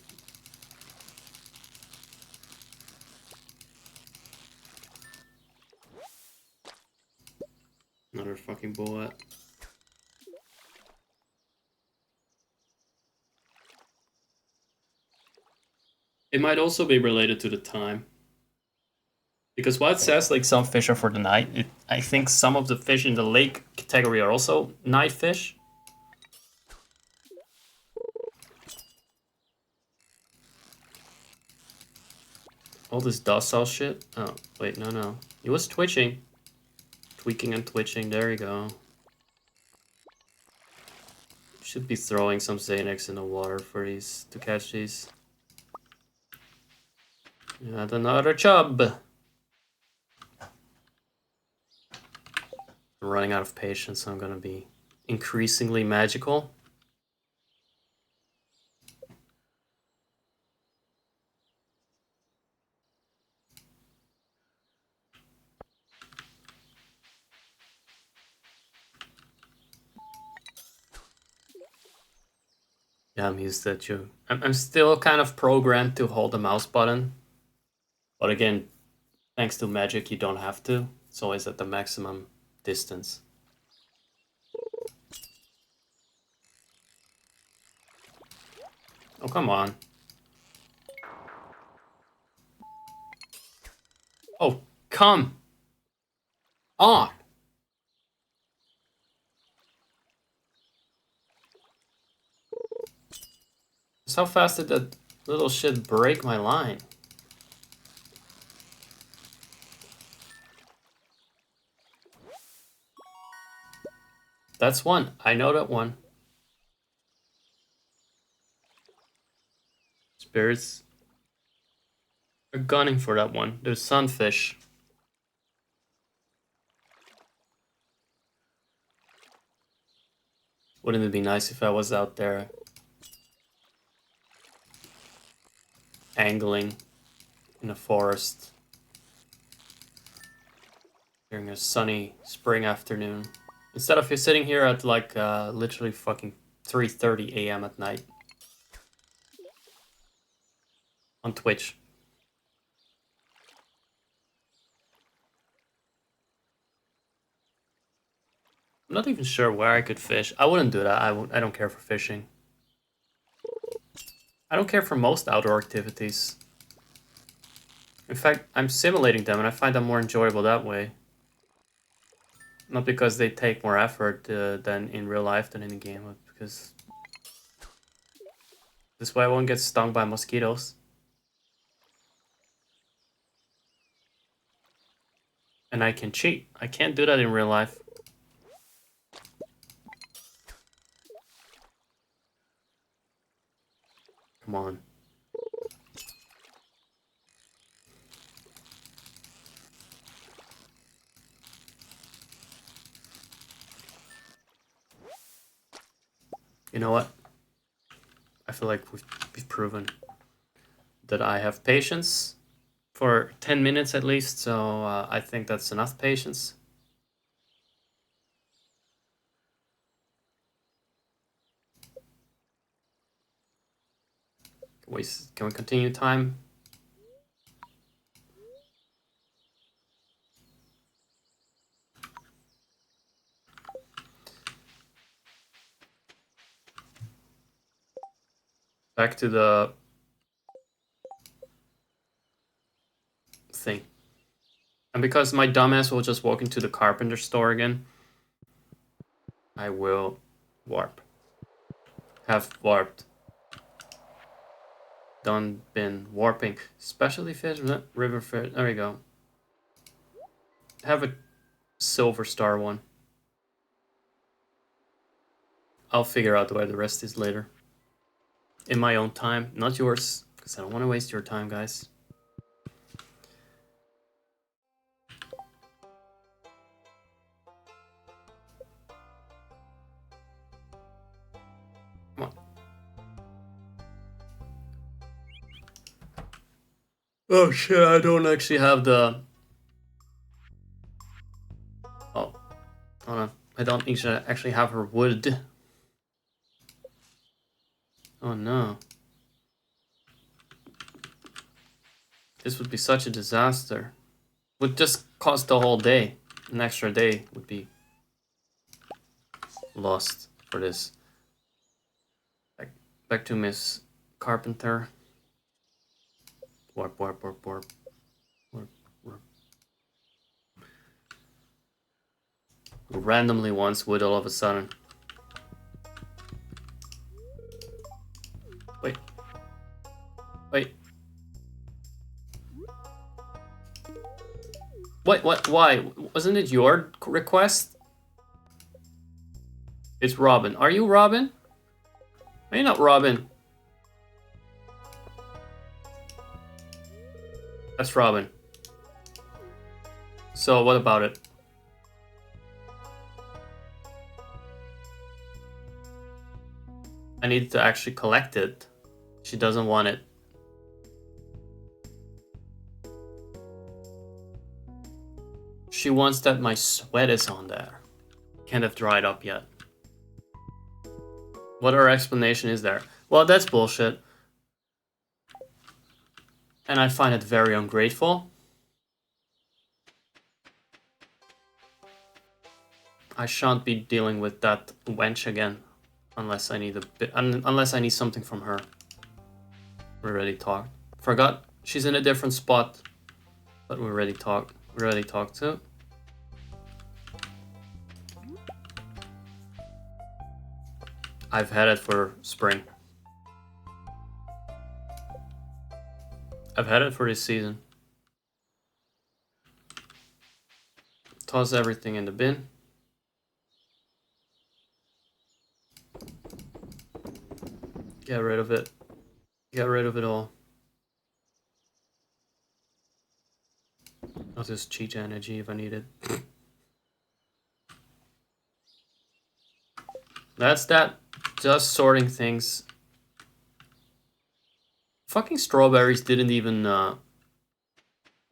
Another fucking bullet. It might also be related to the time. Because while it says like some fish are for the night, I think some of the fish in the lake category are also night fish. All this docile shit. Oh, wait, no. He was twitching. Tweaking and twitching, there you go. Should be throwing some Xanax in the water for these, to catch these. And another chub. I'm running out of patience, so I'm gonna be increasingly magical. Yeah, I'm used to it too. I'm still kind of programmed to hold the mouse button. But again, thanks to magic, you don't have to. It's always at the maximum distance. Oh, come on. Oh, come on. Just how fast did that little shit break my line? That's one. I know that one. Spirits are gunning for that one. There's sunfish. Wouldn't it be nice if I was out there angling in a forest during a sunny spring afternoon? Instead of you sitting here at like literally fucking 3:30 a.m. at night on Twitch. I'm not even sure where I could fish. I wouldn't do that. I don't care for fishing. I don't care for most outdoor activities. In fact, I'm simulating them and I find them more enjoyable that way. Not because they take more effort than in real life than in a game, but because this way I won't get stung by mosquitoes. And I can cheat. I can't do that in real life. Come on. You know what? I feel like we've proven that I have patience for 10 minutes at least, so I think that's enough patience. Can we continue time? Back to the thing. And because my dumbass will just walk into the carpenter store again. I will warp. Have warped. Done been warping. Specialty fish, river fish. There we go. Have a silver star one. I'll figure out where the rest is later. In my own time, not yours, because I don't want to waste your time, guys. Come on. Oh shit, I don't actually have the... Oh, hold on. I don't actually have her wood. Oh no. This would be such a disaster. Would just cost the whole day. An extra day would be lost for this. Back to Miss Carpenter. Warp, warp, warp, warp. Warp, warp. Randomly wants wood all of a sudden. Wait. Wait. What, why? Wasn't it your request? It's Robin. Are you Robin? Are you not Robin? That's Robin. So what about it? I need to actually collect it. She doesn't want it. She wants that my sweat is on there. Can't have dried up yet. What other explanation is there? Well, that's bullshit. And I find it very ungrateful. I shan't be dealing with that wench again. Unless I need a bit, unless I need something from her. We already talked. Forgot she's in a different spot. But we already talked. We already talked to. I've had it for spring. I've had it for this season. Toss everything in the bin. Get rid of it. Get rid of it all. I'll just cheat energy if I need it. That's that. Just sorting things. Fucking strawberries didn't even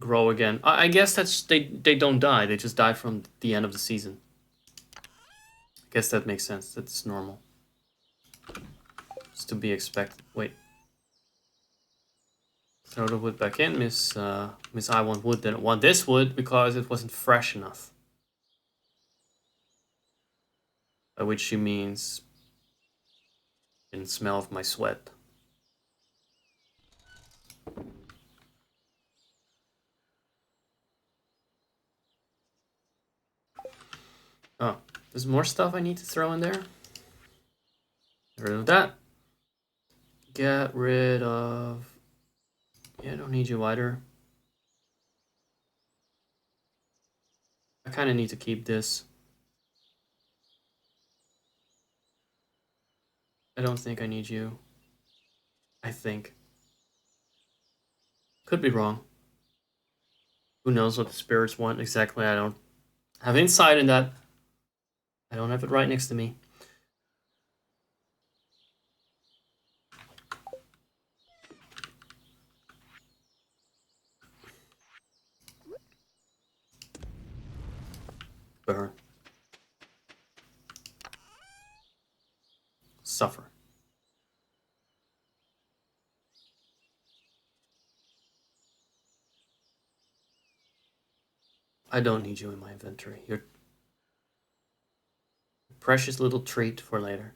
grow again. I guess that's they don't die. They just die from the end of the season. I guess that makes sense. That's normal. It's to be expected. Wait. Throw the wood back in. Miss I Want Wood didn't want this wood because it wasn't fresh enough. By which she means didn't smell of my sweat. Oh, there's more stuff I need to throw in there. Get rid of that. Get rid of... Yeah, I don't need you either. I kind of need to keep this. I don't think I need you. I think. Could be wrong. Who knows what the spirits want exactly? I don't have insight in that. I don't have it right next to me. Burn. Suffer. I don't need you in my inventory. You're a precious little treat for later.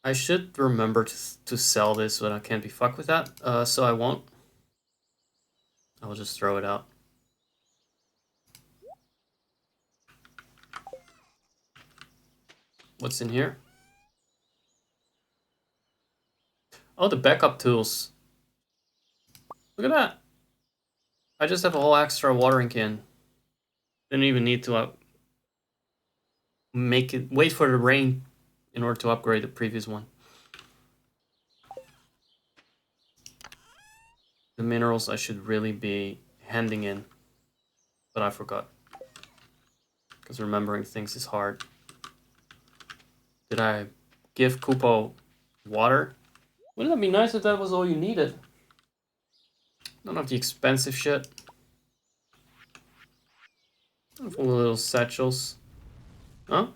I should remember to sell this, but I can't be fucked with that, so I won't. I'll just throw it out. What's in here? Oh, the backup tools. Look at that. I just have a whole extra watering can. Didn't even need to wait for the rain in order to upgrade the previous one. The minerals I should really be handing in, but I forgot. Because remembering things is hard. Did I give Kupo water? Wouldn't that be nice if that was all you needed? None of the expensive shit. Full of little satchels. Huh?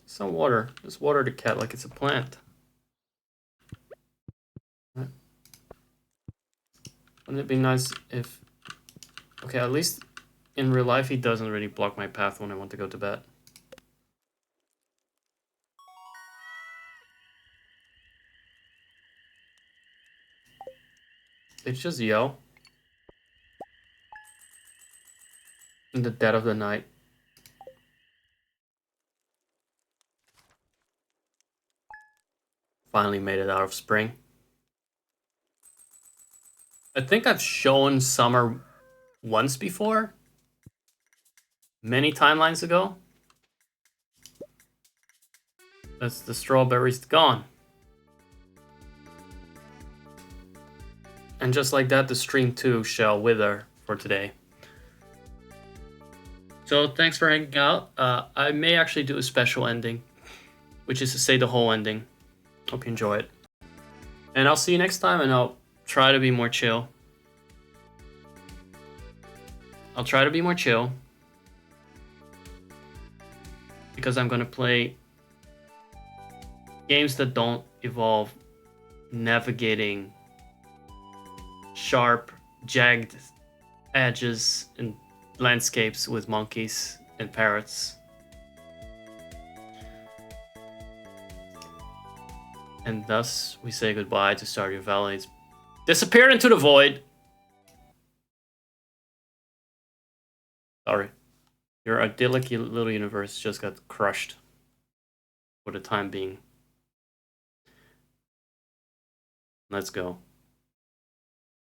Some water. Just water the cat like it's a plant. Wouldn't it be nice if... Okay, at least in real life he doesn't really block my path when I want to go to bed. It's just yell. In the dead of the night. Finally made it out of spring. I think I've shown summer once before. Many timelines ago. That's the strawberries gone. And just like that, the stream too shall wither for today. So thanks for hanging out. I may actually do a special ending, which is to say the whole ending. Hope you enjoy it. And I'll see you next time, and I'll try to be more chill. Because I'm gonna play games that don't involve navigating sharp, jagged edges and landscapes with monkeys and parrots. And thus, we say goodbye to Stardew Valley. It's disappeared into the void. Sorry. Your idyllic little universe just got crushed for the time being. Let's go.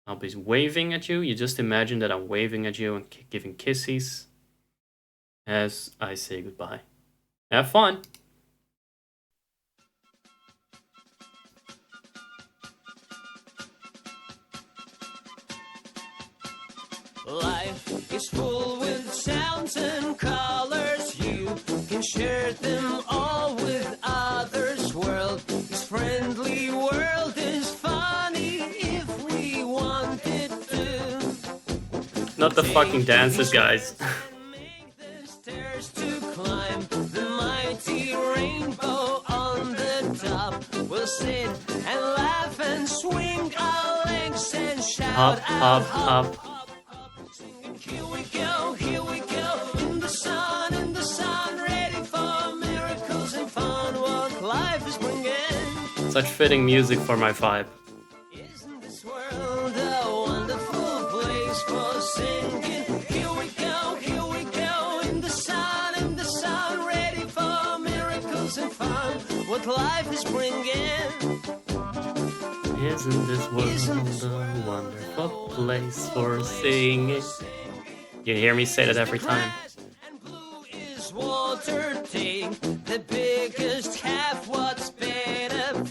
I'll be waving at you. You just imagine that I'm waving at you and giving kisses as I say goodbye. Have fun.
Life is full with sounds and colors. You can share them all with others. World is friendly, world is funny if we wanted to.
Not the fucking dances, guys.
Make the stairs to climb the mighty rainbow on the top. We'll sit and laugh and swing our legs and shout
Hop, hop,
out,
hop.
Here we go, in the sun, ready for miracles and fun, what life is bringing.
Such fitting music for my vibe.
Isn't this world a wonderful place for singing? Here we go, in the sun, ready for miracles and fun, what life is bringing.
Isn't this world a wonderful place for singing? You hear me say that every time.
And blue is water, take the big